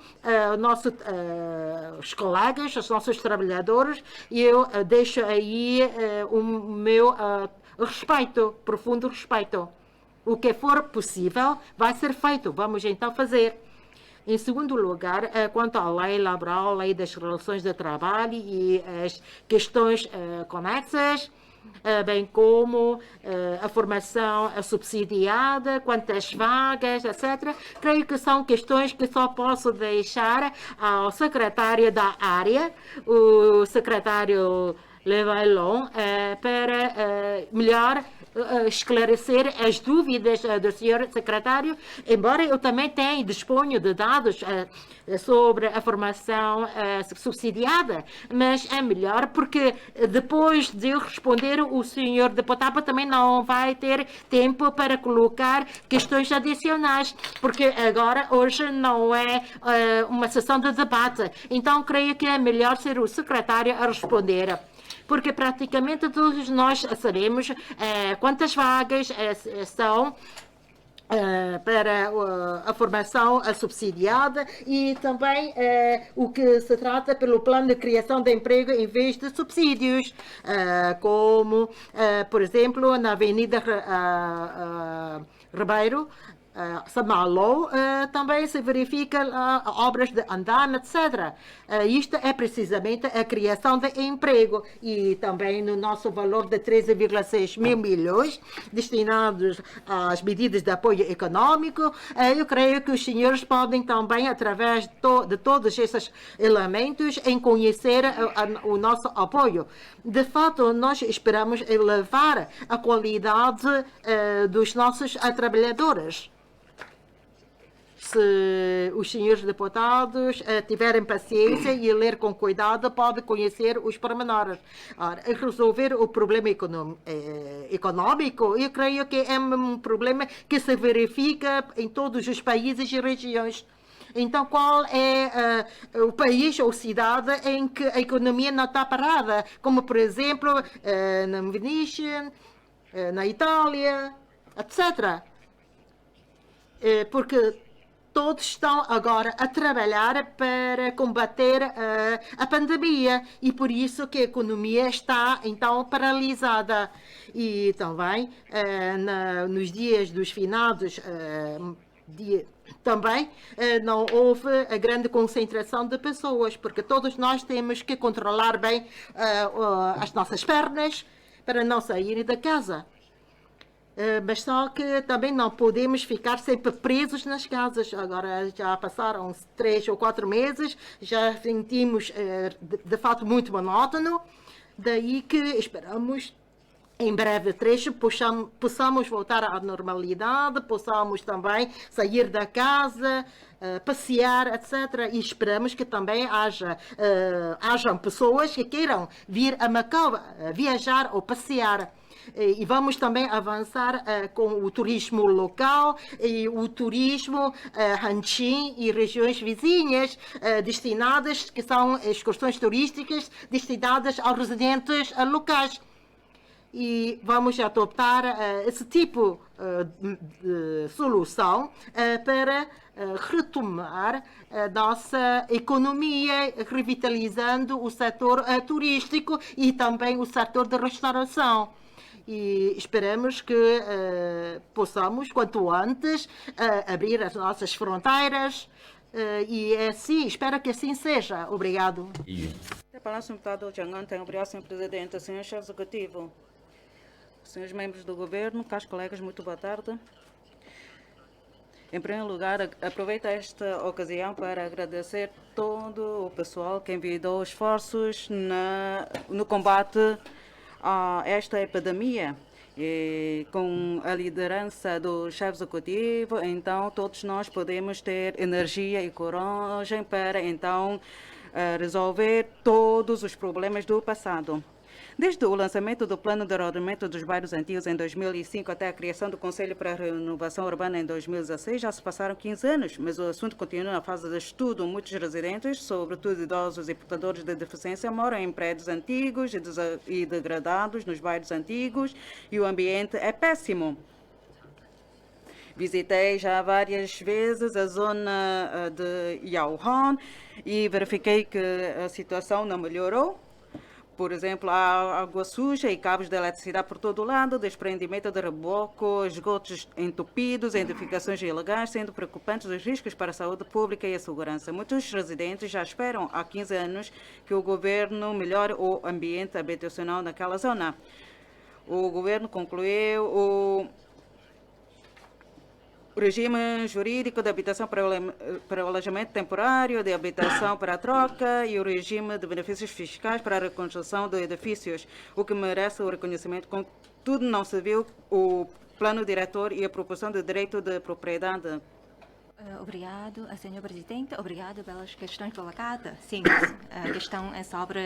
os colegas, os nossos trabalhadores, eu deixo aí o meu respeito, profundo respeito. O que for possível vai ser feito. Vamos então fazer. Em segundo lugar, quanto à lei laboral, lei das relações de trabalho e as questões conexas, bem como a formação subsidiada, quantas vagas, etc. Creio que são questões que só posso deixar ao secretário da área, o secretário Levailon, para melhor esclarecer as dúvidas do senhor secretário, embora eu também disponho de dados sobre a formação subsidiada, mas é melhor porque depois de eu responder, o senhor deputado também não vai ter tempo para colocar questões adicionais, porque agora, hoje, não é uma sessão de debate. Então, creio que é melhor ser o secretário a responder, porque praticamente todos nós sabemos quantas vagas são para a formação subsidiada e também o que se trata pelo plano de criação de emprego em vez de subsídios, como, por exemplo, na Avenida Ribeiro, Samalou, também se verifica obras de andame, etc. Isto é precisamente a criação de emprego e também no nosso valor de 13,6 mil milhões destinados às medidas de apoio econômico. Eu creio que os senhores podem também, através de todos esses elementos, em conhecer o nosso apoio. De fato, nós esperamos elevar a qualidade dos nossos trabalhadores. Se os senhores deputados tiverem paciência e ler com cuidado, podem conhecer os pormenores. Resolver o problema econômico, eu creio que é um problema que se verifica em todos os países e regiões. Então, qual é o país ou cidade em que a economia não está parada? Como, por exemplo, na Venícia, na Itália, etc. Porque todos estão agora a trabalhar para combater a pandemia e por isso que a economia está então paralisada. E também nos dias dos finados também não houve a grande concentração de pessoas, porque todos nós temos que controlar bem as nossas pernas para não saírem da casa. Mas só que também não podemos ficar sempre presos nas casas. Agora já passaram 3 ou 4 meses, já sentimos de fato muito monótono. Daí que esperamos em breve trecho possamos voltar à normalidade, possamos também sair da casa, passear, etc. E esperamos que também hajam pessoas que queiram vir a Macau, viajar ou passear. E vamos também avançar com o turismo local e o turismo Hanchin e regiões vizinhas destinadas, que são excursões turísticas destinadas aos residentes locais. E vamos adotar esse tipo de solução para retomar a nossa economia, revitalizando o setor turístico e também o setor da restauração. E esperamos que possamos, quanto antes, abrir as nossas fronteiras e assim, espero que assim seja. Obrigado. Palácio Deputado Jangan, obrigado, Sr. Presidente, Sr. Chefe Executivo, senhores membros do Governo, caros colegas, muito boa tarde. Em primeiro lugar, aproveito esta ocasião para agradecer todo o pessoal que enviou esforços no combate a esta epidemia. E com a liderança do chefe executivo, então todos nós podemos ter energia e coragem para então resolver todos os problemas do passado. Desde o lançamento do Plano de Desenvolvimento dos Bairros Antigos em 2005 até a criação do Conselho para a Renovação Urbana em 2016, já se passaram 15 anos, mas o assunto continua na fase de estudo. Muitos residentes, sobretudo idosos e portadores de deficiência, moram em prédios antigos e degradados nos bairros antigos e o ambiente é péssimo. Visitei já várias vezes a zona de Yaohan e verifiquei que a situação não melhorou. Por exemplo, há água suja e cabos de eletricidade por todo o lado, desprendimento de reboco, esgotos entupidos, edificações ilegais, sendo preocupantes os riscos para a saúde pública e a segurança. Muitos residentes já esperam há 15 anos que o governo melhore o ambiente habitacional naquela zona. O governo concluiu o regime jurídico de habitação para o alojamento temporário, de habitação para a troca e o regime de benefícios fiscais para a reconstrução de edifícios, o que merece o reconhecimento. Contudo, não se viu o plano diretor e a proporção de direito de propriedade. Obrigado, Sr. Presidente. Obrigado pelas questões colocadas. Sim, a questão é sobre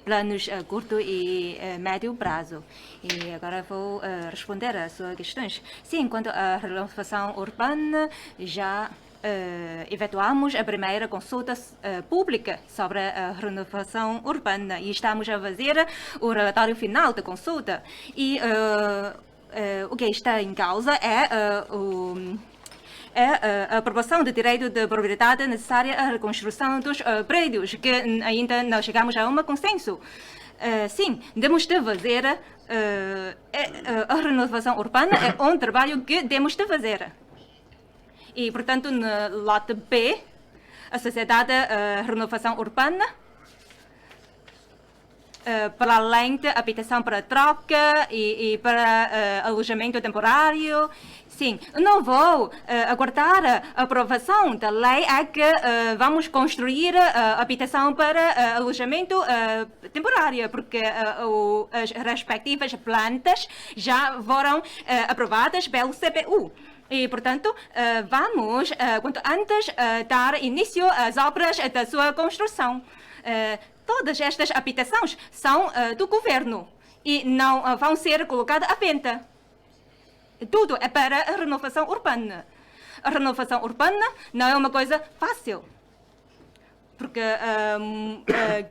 planos a curto e médio prazo. E agora vou responder às suas questões. Sim, quanto à renovação urbana, já efetuamos a primeira consulta pública sobre a renovação urbana e estamos a fazer o relatório final da consulta. E o que está em causa é a aprovação do direito de propriedade necessária à reconstrução dos prédios, que ainda não chegamos a um consenso. Sim, temos de fazer a renovação urbana, é um trabalho que temos de fazer. E, portanto, no lote B, a Sociedade Renovação Urbana, para além de habitação para troca e para alojamento temporário. Sim, não vou aguardar a aprovação da lei, é que vamos construir habitação para alojamento temporário, porque as respectivas plantas já foram aprovadas pelo CPU. E, portanto, vamos, quanto antes, dar início às obras da sua construção. Todas estas habitações são do governo e não vão ser colocadas à venda. Tudo é para a renovação urbana. A renovação urbana não é uma coisa fácil, porque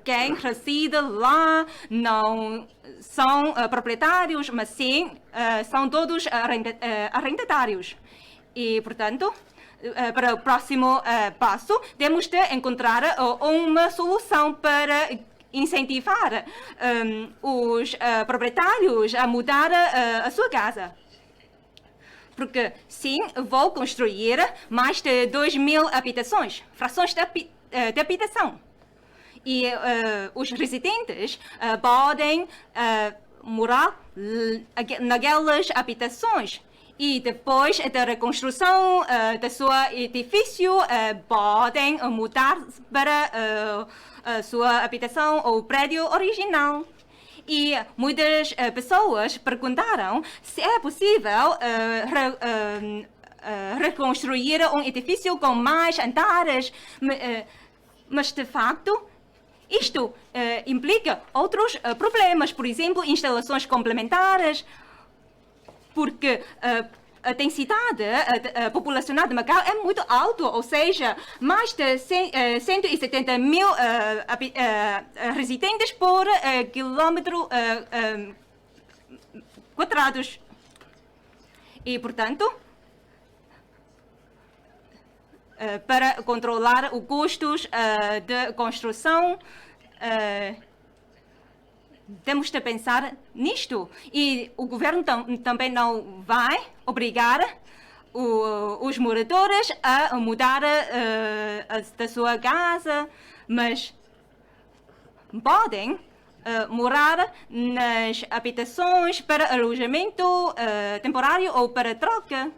quem reside lá não são proprietários, mas sim são todos arrendatários. E, portanto, para o próximo passo, temos de encontrar uma solução para incentivar os proprietários a mudar a sua casa. Porque, sim, vou construir mais de 2.000 habitações, frações de habitação. E os residentes podem morar naquelas habitações. E depois da reconstrução do seu edifício, podem mudar para a sua habitação ou prédio original. E muitas pessoas perguntaram se é possível reconstruir um edifício com mais andares, mas de facto isto implica outros problemas, por exemplo, instalações complementares, porque a densidade populacional de Macau é muito alta, ou seja, mais de 170 mil residentes por quilômetro quadrados. E, portanto, para controlar os custos de construção, temos de pensar nisto. E o governo também não vai obrigar os moradores a mudar da sua casa, mas podem morar nas habitações para alojamento temporário ou para troca.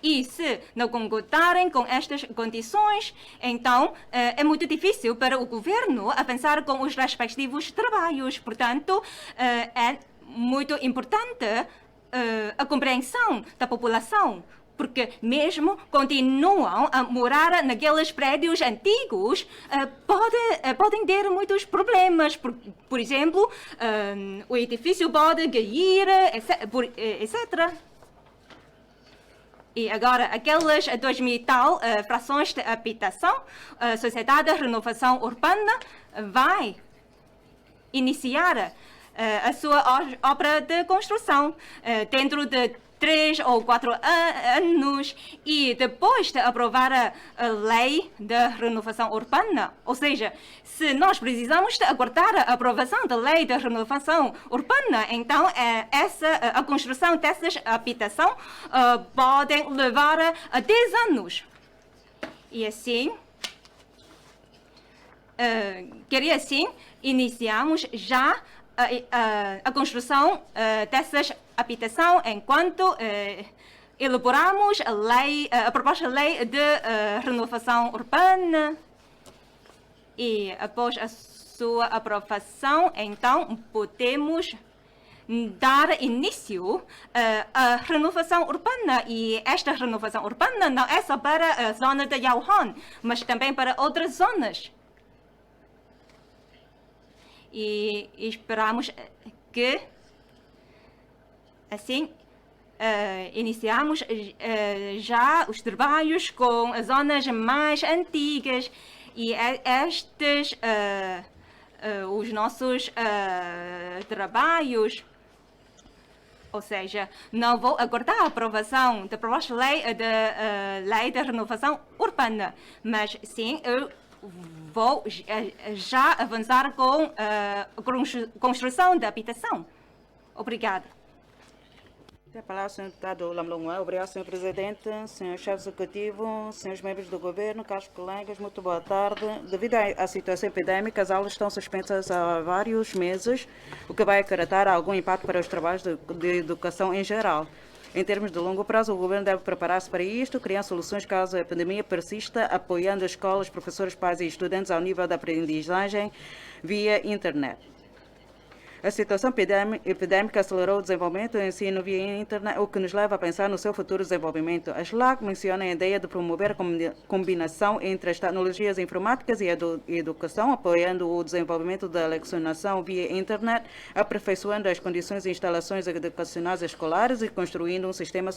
E se não concordarem com estas condições, então é muito difícil para o governo avançar com os respectivos trabalhos. Portanto, é muito importante a compreensão da população, porque mesmo continuam a morar naqueles prédios antigos, podem ter muitos problemas. Por exemplo, o edifício pode cair, etc. E agora, aquelas 2.000 e tal frações de habitação, a Sociedade de Renovação Urbana vai iniciar a sua obra de construção dentro de 3 ou 4 anos, e depois de aprovar a lei da renovação urbana, ou seja, se nós precisamos de aguardar a aprovação da lei da renovação urbana, então a construção dessas habitações podem levar a 10 anos. E assim, queria assim, iniciamos já a construção dessas habitação enquanto elaboramos a proposta de lei de renovação urbana, e após a sua aprovação, então podemos dar início à renovação urbana. E esta renovação urbana não é só para a zona de Yaohon, mas também para outras zonas. E esperamos que assim iniciamos já os trabalhos com as zonas mais antigas, e estes os nossos trabalhos, ou seja, não vou aguardar a aprovação da proposta de lei da renovação urbana, mas sim eu vou já avançar com a construção da habitação. Obrigada. Tem a palavra o senhor deputado Lamlongue. Obrigado, senhor presidente, senhor chefe executivo, senhores membros do governo, caros colegas, muito boa tarde. Devido à situação epidêmica, as aulas estão suspensas há vários meses, o que vai acarretar algum impacto para os trabalhos de educação em geral. Em termos de longo prazo, o governo deve preparar-se para isto, criar soluções caso a pandemia persista, apoiando as escolas, professores, pais e estudantes ao nível da aprendizagem via internet. A situação epidêmica acelerou o desenvolvimento do ensino via internet, o que nos leva a pensar no seu futuro desenvolvimento. A SLAC menciona a ideia de promover a combinação entre as tecnologias informáticas e a educação, apoiando o desenvolvimento da lecionação via internet, aperfeiçoando as condições e instalações educacionais escolares e construindo um sistema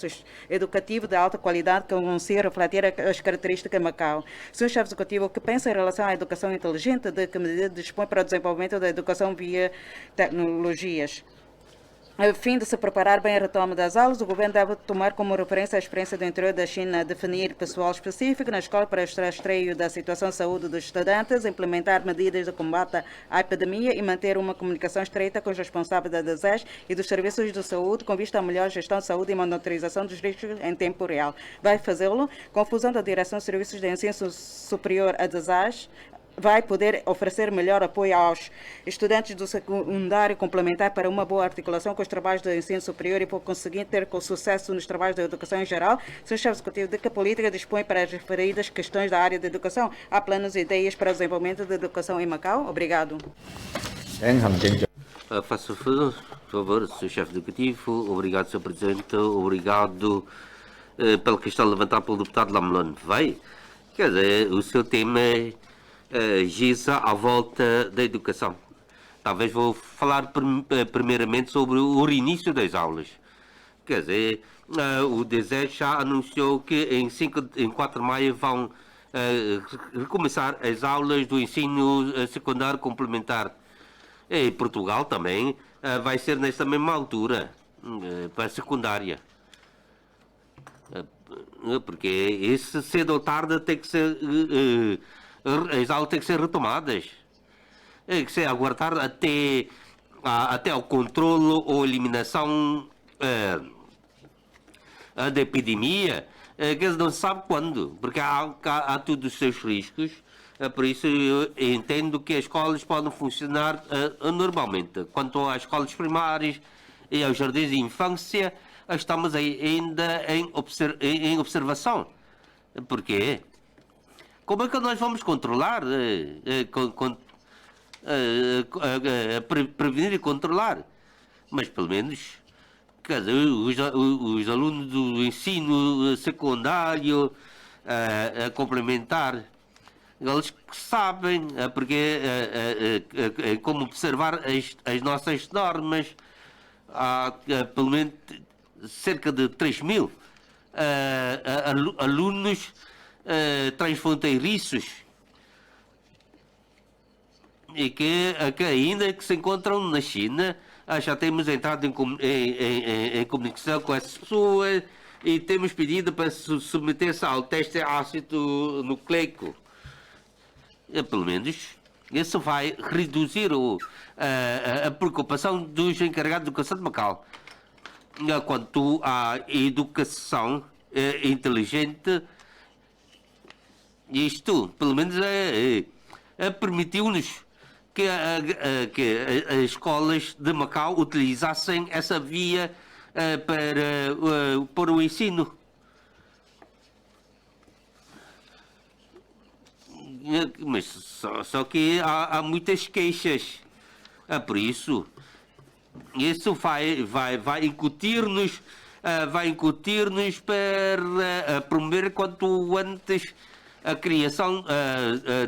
educativo de alta qualidade que consiga refletir as características de Macau. Senhor chefe executivo, o que pensa em relação à educação inteligente, de que medida dispõe para o desenvolvimento da educação via tecnologias? A fim de se preparar bem a retoma das aulas, o governo deve tomar como referência a experiência do interior da China, definir pessoal específico na escola para o rastreio da situação de saúde dos estudantes, implementar medidas de combate à epidemia e manter uma comunicação estreita com os responsáveis da DESES e dos serviços de saúde com vista à melhor gestão de saúde e monitorização dos riscos em tempo real. Vai fazê-lo com a fusão da Direção de Serviços de Ensino Superior à DESES, vai poder oferecer melhor apoio aos estudantes do secundário complementar para uma boa articulação com os trabalhos do ensino superior e, por conseguinte, ter sucesso nos trabalhos da educação em geral. Senhor chefe executivo, de que política dispõe para as referidas questões da área da educação? Há planos e ideias para o desenvolvimento da educação em Macau? Obrigado. Faça favor, Sr. Chefe Executivo. Obrigado, Sr. Presidente. Obrigado pela questão levantada pelo deputado Lamlone. Vai? Quer dizer, o seu tema giza à volta da educação. Talvez vou falar primeiramente sobre o reinício das aulas. Quer dizer, o DESES já anunciou que em 4 de maio vão recomeçar as aulas do ensino secundário complementar. E Portugal também vai ser nesta mesma altura, para a secundária. Porque esse cedo ou tarde tem que ser... as aulas têm que ser retomadas. Tem que ser aguardar até ao controle ou eliminação da epidemia, que não se sabe quando, porque há todos os seus riscos. Por isso eu entendo que as escolas podem funcionar normalmente. Quanto às escolas primárias e aos jardins de infância, estamos ainda em observação. Porquê? Como é que nós vamos controlar, prevenir e controlar? Mas pelo menos, quer dizer, os alunos do ensino secundário complementar, eles sabem, porque como observar as nossas normas. Há pelo menos cerca de 3.000 alunos transfronteiriços e que ainda que se encontram na China. Já temos entrado em comunicação com essas pessoas e temos pedido para submeter-se ao teste ácido nucleico. Pelo menos isso vai reduzir a preocupação dos encarregados de educação de Macau. Quanto à educação inteligente, isto, pelo menos, permitiu-nos que as escolas de Macau utilizassem essa via para o ensino. Mas só que há muitas queixas. Por isso, isso vai incutir-nos para promover quanto antes a criação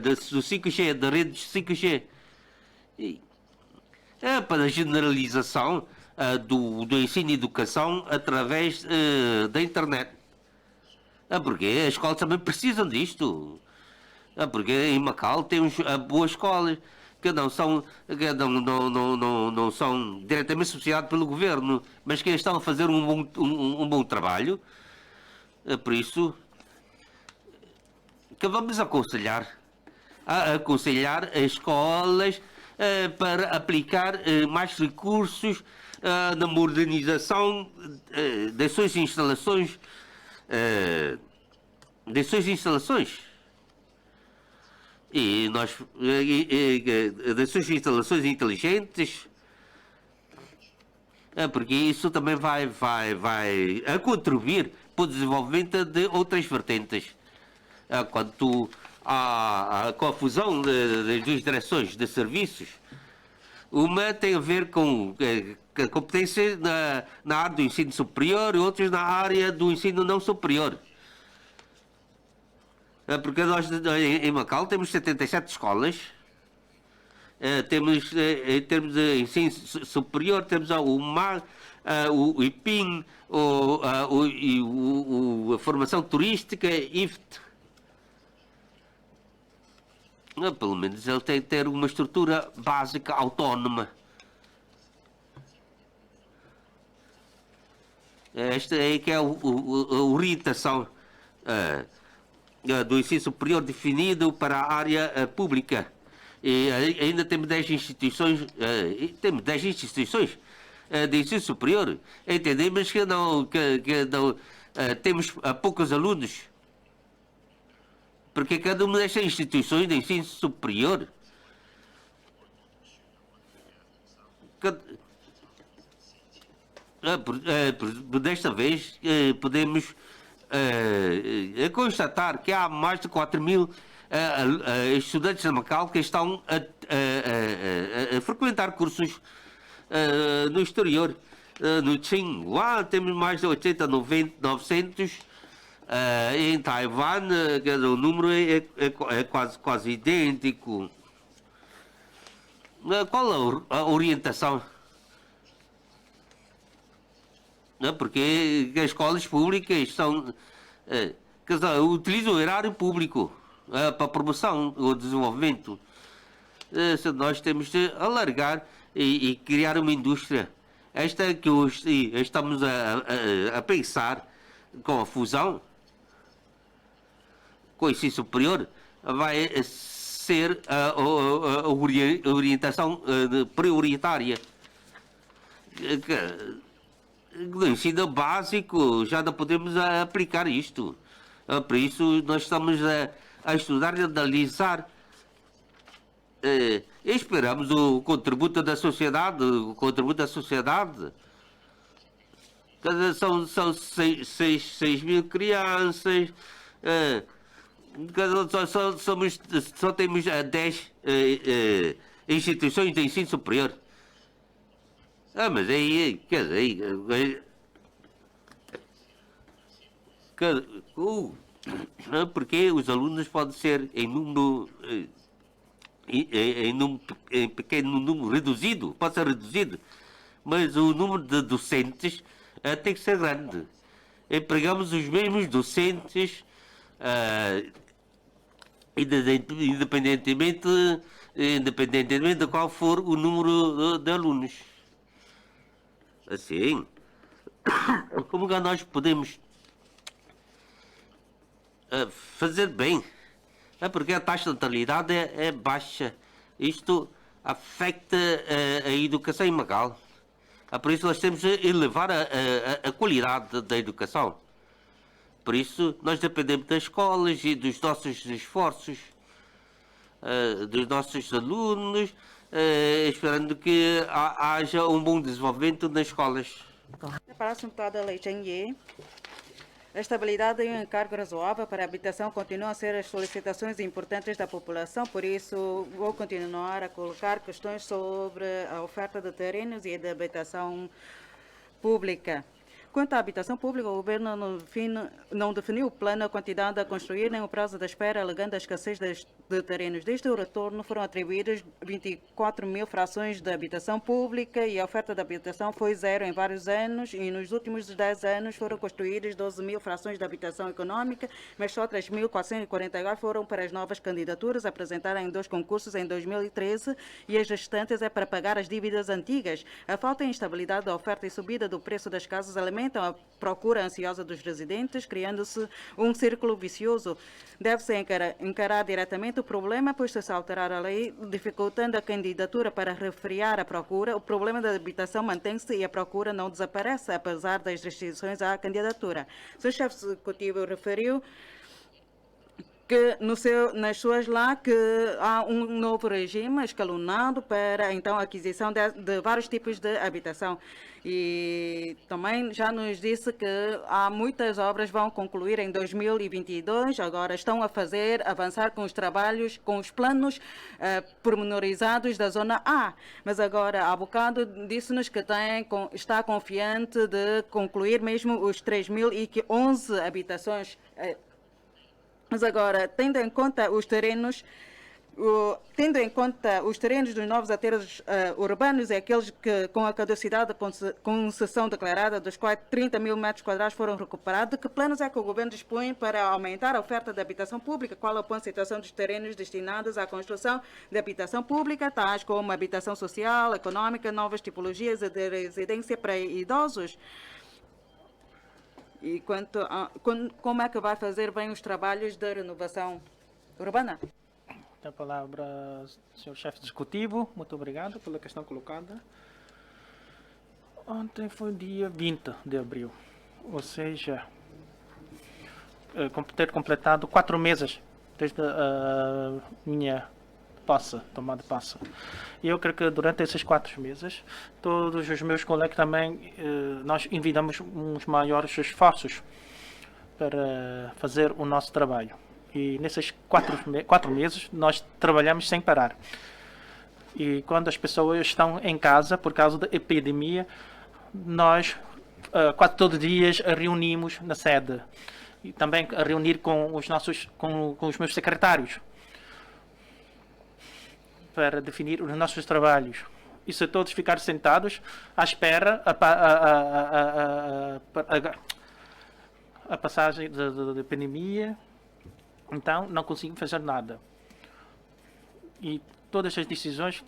do 5G, da rede 5G. Para a generalização do ensino e educação através da internet. Porque as escolas também precisam disto. Porque em Macau temos boas escolas que não são diretamente subsidiadas pelo governo, mas que estão a fazer um bom trabalho. Por isso, que vamos aconselhar as escolas para aplicar mais recursos na modernização das suas instalações, e das suas instalações inteligentes, porque isso também vai a contribuir para o desenvolvimento de outras vertentes. Quanto à confusão das duas direções de serviços, uma tem a ver com a competência na área do ensino superior e outras na área do ensino não superior. Porque nós em Macau temos 77 escolas. Temos, em termos de ensino superior, temos o IPIN, a formação turística, IFT. Pelo menos ele tem que ter uma estrutura básica autónoma. Esta é que é a orientação do ensino superior definido para a área pública. E ainda temos 10 instituições, de ensino superior. Entendemos que não temos poucos alunos, porque cada uma destas instituições de ensino superior desta vez podemos constatar que há mais de 4.000 estudantes de Macau que estão a frequentar cursos no exterior. No Tsinghua temos mais de 80, 900. Em Taiwan, o número é quase idêntico. Qual a orientação? Porque as escolas públicas utilizam o erário público para a promoção ou desenvolvimento. Nós temos de alargar e criar uma indústria. Esta que estamos a pensar com a fusão com o ensino superior vai ser a orientação prioritária. No ensino básico já não podemos aplicar isto. Por isso nós estamos a estudar e analisar. Esperamos o contributo da sociedade. São 6.000 crianças. Só temos 10 instituições de ensino superior. Mas aí, quer dizer, porque os alunos podem ser em pequeno número reduzido, pode ser reduzido, mas o número de docentes tem que ser grande. Empregamos os mesmos docentes, independentemente de qual for o número de alunos. Assim, como que nós podemos fazer bem? Porque a taxa de natalidade é baixa. Isto afeta a educação em Macau. Por isso nós temos de elevar a qualidade da educação. Por isso nós dependemos das escolas e dos nossos esforços, dos nossos alunos, esperando que haja um bom desenvolvimento nas escolas. Para-se deputada Lei Cheng-Ye, a estabilidade e um encargo razoável para a habitação continuam a ser as solicitações importantes da população, por isso vou continuar a colocar questões sobre a oferta de terrenos e de habitação pública. Quanto à habitação pública, o governo não definiu o plano, a quantidade a construir, nem o prazo da espera, alegando a escassez de terrenos. Desde o retorno foram atribuídas 24.000 frações de habitação pública e a oferta de habitação foi zero em vários anos, e nos últimos 10 anos foram construídas 12.000 frações de habitação econômica, mas só 3.444 foram para as novas candidaturas apresentadas em 2 concursos em 2013 e as restantes é para pagar as dívidas antigas. A falta de instabilidade da oferta e subida do preço das casas, elementos alimentam a procura ansiosa dos residentes, criando-se um círculo vicioso. Deve-se encarar diretamente o problema, pois se alterar a lei, dificultando a candidatura para refriar a procura, o problema da habitação mantém-se e a procura não desaparece, apesar das restrições à candidatura. O seu chefe executivo referiu que nas suas lá que há um novo regime escalonado para então a aquisição de vários tipos de habitação. E também já nos disse que há muitas obras vão concluir em 2022, agora estão a avançar com os trabalhos, com os planos pormenorizados da zona A. Mas agora, há bocado, disse-nos que está confiante de concluir mesmo os 3.011 habitações. Mas agora, tendo em conta os terrenos dos novos aterros urbanos e aqueles que, com a caducidade da concessão declarada, dos quais 30.000 metros quadrados foram recuperados, que planos é que o governo dispõe para aumentar a oferta de habitação pública? Qual a ponto de situação dos terrenos destinados à construção de habitação pública, tais como habitação social, econômica, novas tipologias de residência para idosos? E como é que vai fazer bem os trabalhos de renovação urbana? Tem a palavra o senhor chefe executivo. Muito obrigado pela questão colocada. Ontem foi dia 20 de abril, ou seja, ter completado 4 meses desde a minha tomada de posse. E eu creio que durante esses 4 meses, todos os meus colegas também, nós envidamos uns maiores esforços para fazer o nosso trabalho. E nesses 4 meses, nós trabalhamos sem parar. E quando as pessoas estão em casa por causa da epidemia, nós quase todos os dias reunimos na sede. E também a reunir com os meus secretários para definir os nossos trabalhos. E se todos ficarem sentados à espera a passagem da pandemia, então não conseguimos fazer nada. E todas as decisões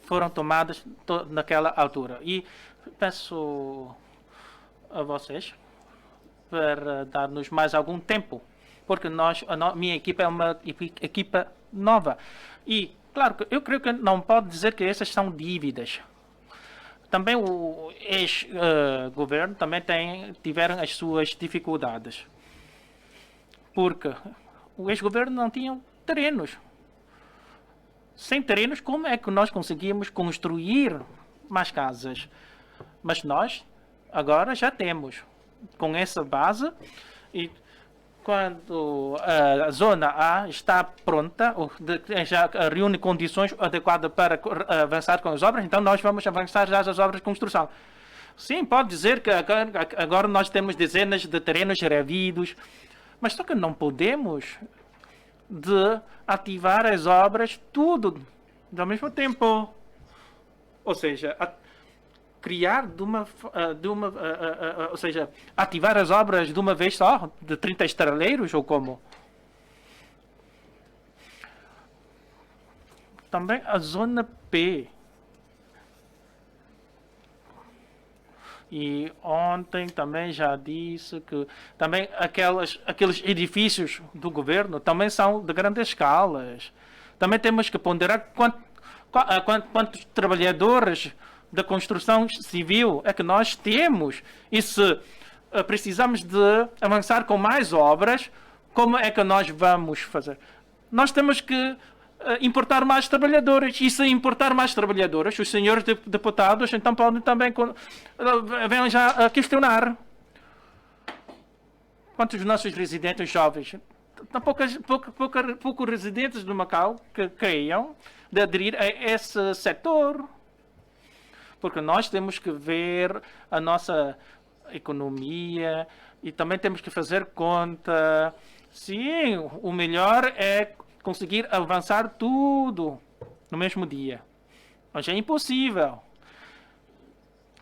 foram tomadas naquela altura. E peço a vocês para dar-nos mais algum tempo, porque minha equipa é uma equipa nova. E claro, eu creio que não pode dizer que essas são dívidas. Também o ex-governo também tiveram as suas dificuldades. Porque o ex-governo não tinha terrenos. Sem terrenos, como é que nós conseguimos construir mais casas? Mas nós agora já temos, com essa base, e quando a zona A está pronta, já reúne condições adequadas para avançar com as obras, então nós vamos avançar já as obras de construção. Sim, pode dizer que agora nós temos dezenas de terrenos reavidos, mas só que não podemos ativar as obras tudo ao mesmo tempo. Ou seja, ou seja, ativar as obras de uma vez só, de 30 estreleiros, ou como? Também a zona P. E ontem também já disse que também aqueles edifícios do governo também são de grandes escalas. Também temos que ponderar quantos trabalhadores da construção civil é que nós temos, e se precisamos de avançar com mais obras, como é que nós vamos fazer? Nós temos que importar mais trabalhadores, e se importar mais trabalhadores, os senhores deputados então podem também venham já questionar quantos dos nossos residentes jovens, poucos residentes de Macau que queiam de aderir a esse setor. Porque nós temos que ver a nossa economia e também temos que fazer conta. Sim, o melhor é conseguir avançar tudo no mesmo dia. Mas é impossível.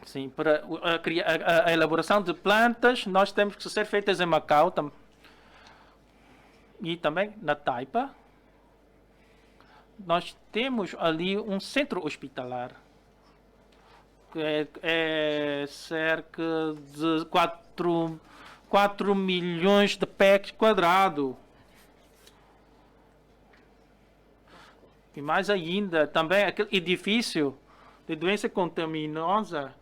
Sim, para a elaboração de plantas, nós temos que ser feitas em Macau e também na Taipa. Nós temos ali um centro hospitalar. é cerca de 4 milhões de pés quadrados. E mais ainda, também aquele edifício de doença contaminosa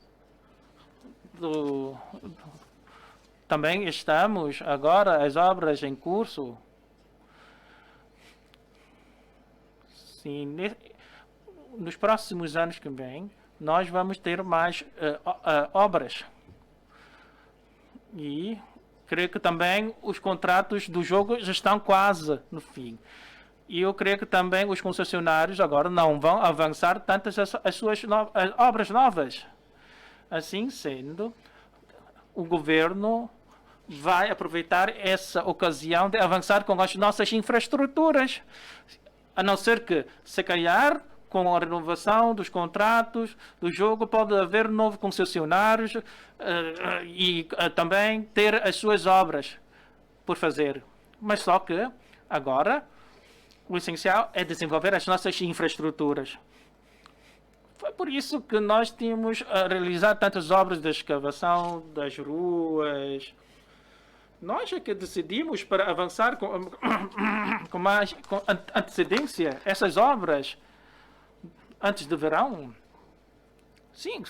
também estamos agora as obras em curso. Sim, nos próximos anos que vêm, nós vamos ter mais obras. E creio que também os contratos do jogo já estão quase no fim. E eu creio que também os concessionários agora não vão avançar tantas as suas obras novas. Assim sendo, o governo vai aproveitar essa ocasião de avançar com as nossas infraestruturas. A não ser que, se calhar, com a renovação dos contratos do jogo, pode haver novos concessionários e também ter as suas obras por fazer. Mas só que, agora, o essencial é desenvolver as nossas infraestruturas. Foi por isso que nós tínhamos a realizar tantas obras de escavação das ruas. Nós é que decidimos para avançar com antecedência essas obras antes do verão. Sim,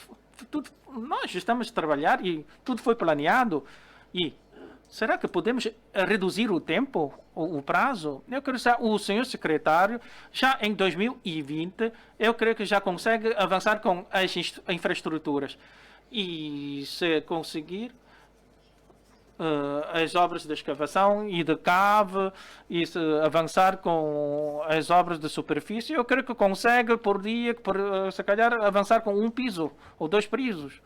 nós estamos a trabalhar e tudo foi planeado. E será que podemos reduzir o tempo, o prazo? Eu creio que o senhor secretário, já em 2020, eu creio que já consegue avançar com as infraestruturas. E se conseguir as obras de escavação e de cave, e se avançar com as obras de superfície, eu creio que consegue por dia, se calhar, avançar com 1 piso ou 2 pisos.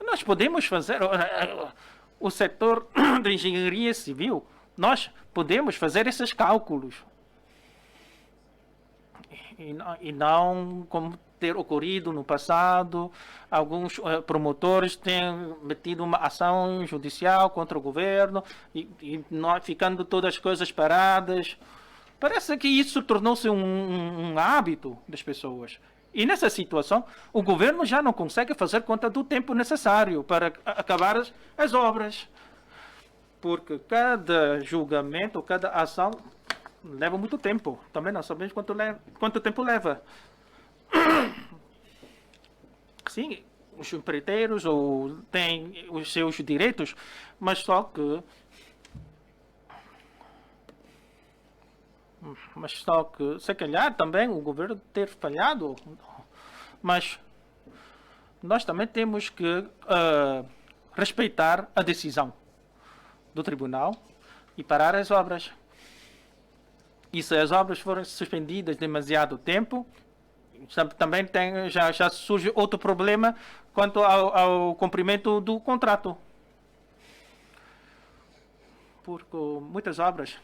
Nós podemos fazer o setor de engenharia civil, nós podemos fazer esses cálculos. E não como ter ocorrido no passado, alguns promotores têm metido uma ação judicial contra o governo e nós ficando todas as coisas paradas. Parece que isso tornou-se um hábito das pessoas. E nessa situação, o governo já não consegue fazer conta do tempo necessário para acabar as obras. Porque cada julgamento, cada ação leva muito tempo. Também não sabemos quanto tempo leva. Sim, os empreiteiros têm os seus direitos, mas só que se calhar também o governo ter falhado, mas nós também temos que respeitar a decisão do tribunal e parar as obras. E se as obras forem suspendidas demasiado tempo, também já surge outro problema quanto ao cumprimento do contrato. Porque muitas obras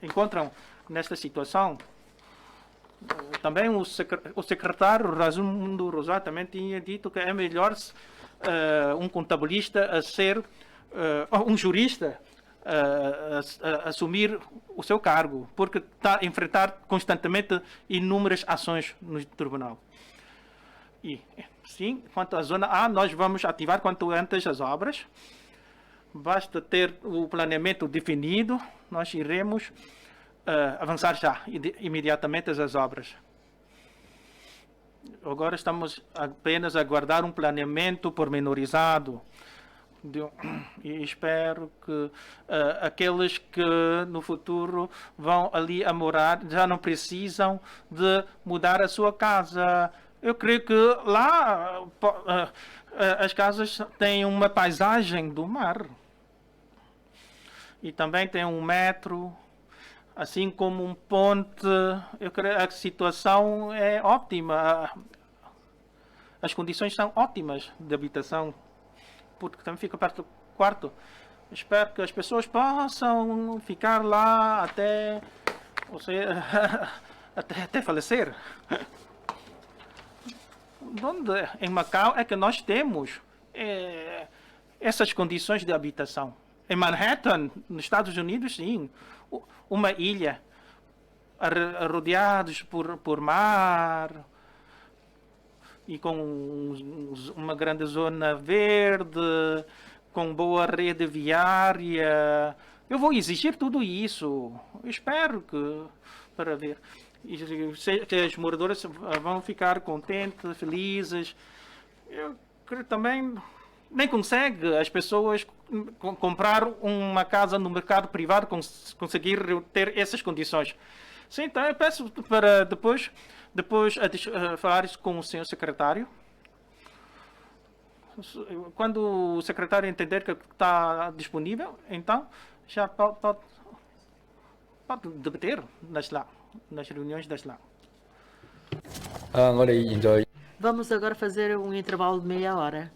encontram nesta situação. Também o secretário Raimundo Rosado também tinha dito que é melhor um contabilista a ser um jurista assumir o seu cargo, porque está a enfrentar constantemente inúmeras ações no tribunal. E sim, quanto à zona A, nós vamos ativar quanto antes as obras. Basta ter o planeamento definido, nós iremos avançar já imediatamente as obras. Agora estamos apenas a aguardar um planeamento pormenorizado. E espero que aqueles que no futuro vão ali a morar já não precisam de mudar a sua casa. Eu creio que lá as casas têm uma paisagem do mar. E também tem um metro, assim como um ponte. Eu creio que a situação é ótima. As condições são ótimas de habitação, porque também fica perto do quarto. Espero que as pessoas possam ficar lá até falecer. Em Macau é que nós temos essas condições de habitação. Em Manhattan, nos Estados Unidos, sim, uma ilha rodeados por mar e com uma grande zona verde, com boa rede viária. Eu vou exigir tudo isso. Eu espero para ver. E que os moradores vão ficar contentes, felizes. Eu creio também nem consegue as pessoas comprar uma casa no mercado privado, conseguir ter essas condições. Sim, então eu peço para depois falar isso com o senhor secretário. Quando o secretário entender que está disponível, então já pode debater nas reuniões das lá. Vamos agora fazer um intervalo de meia hora.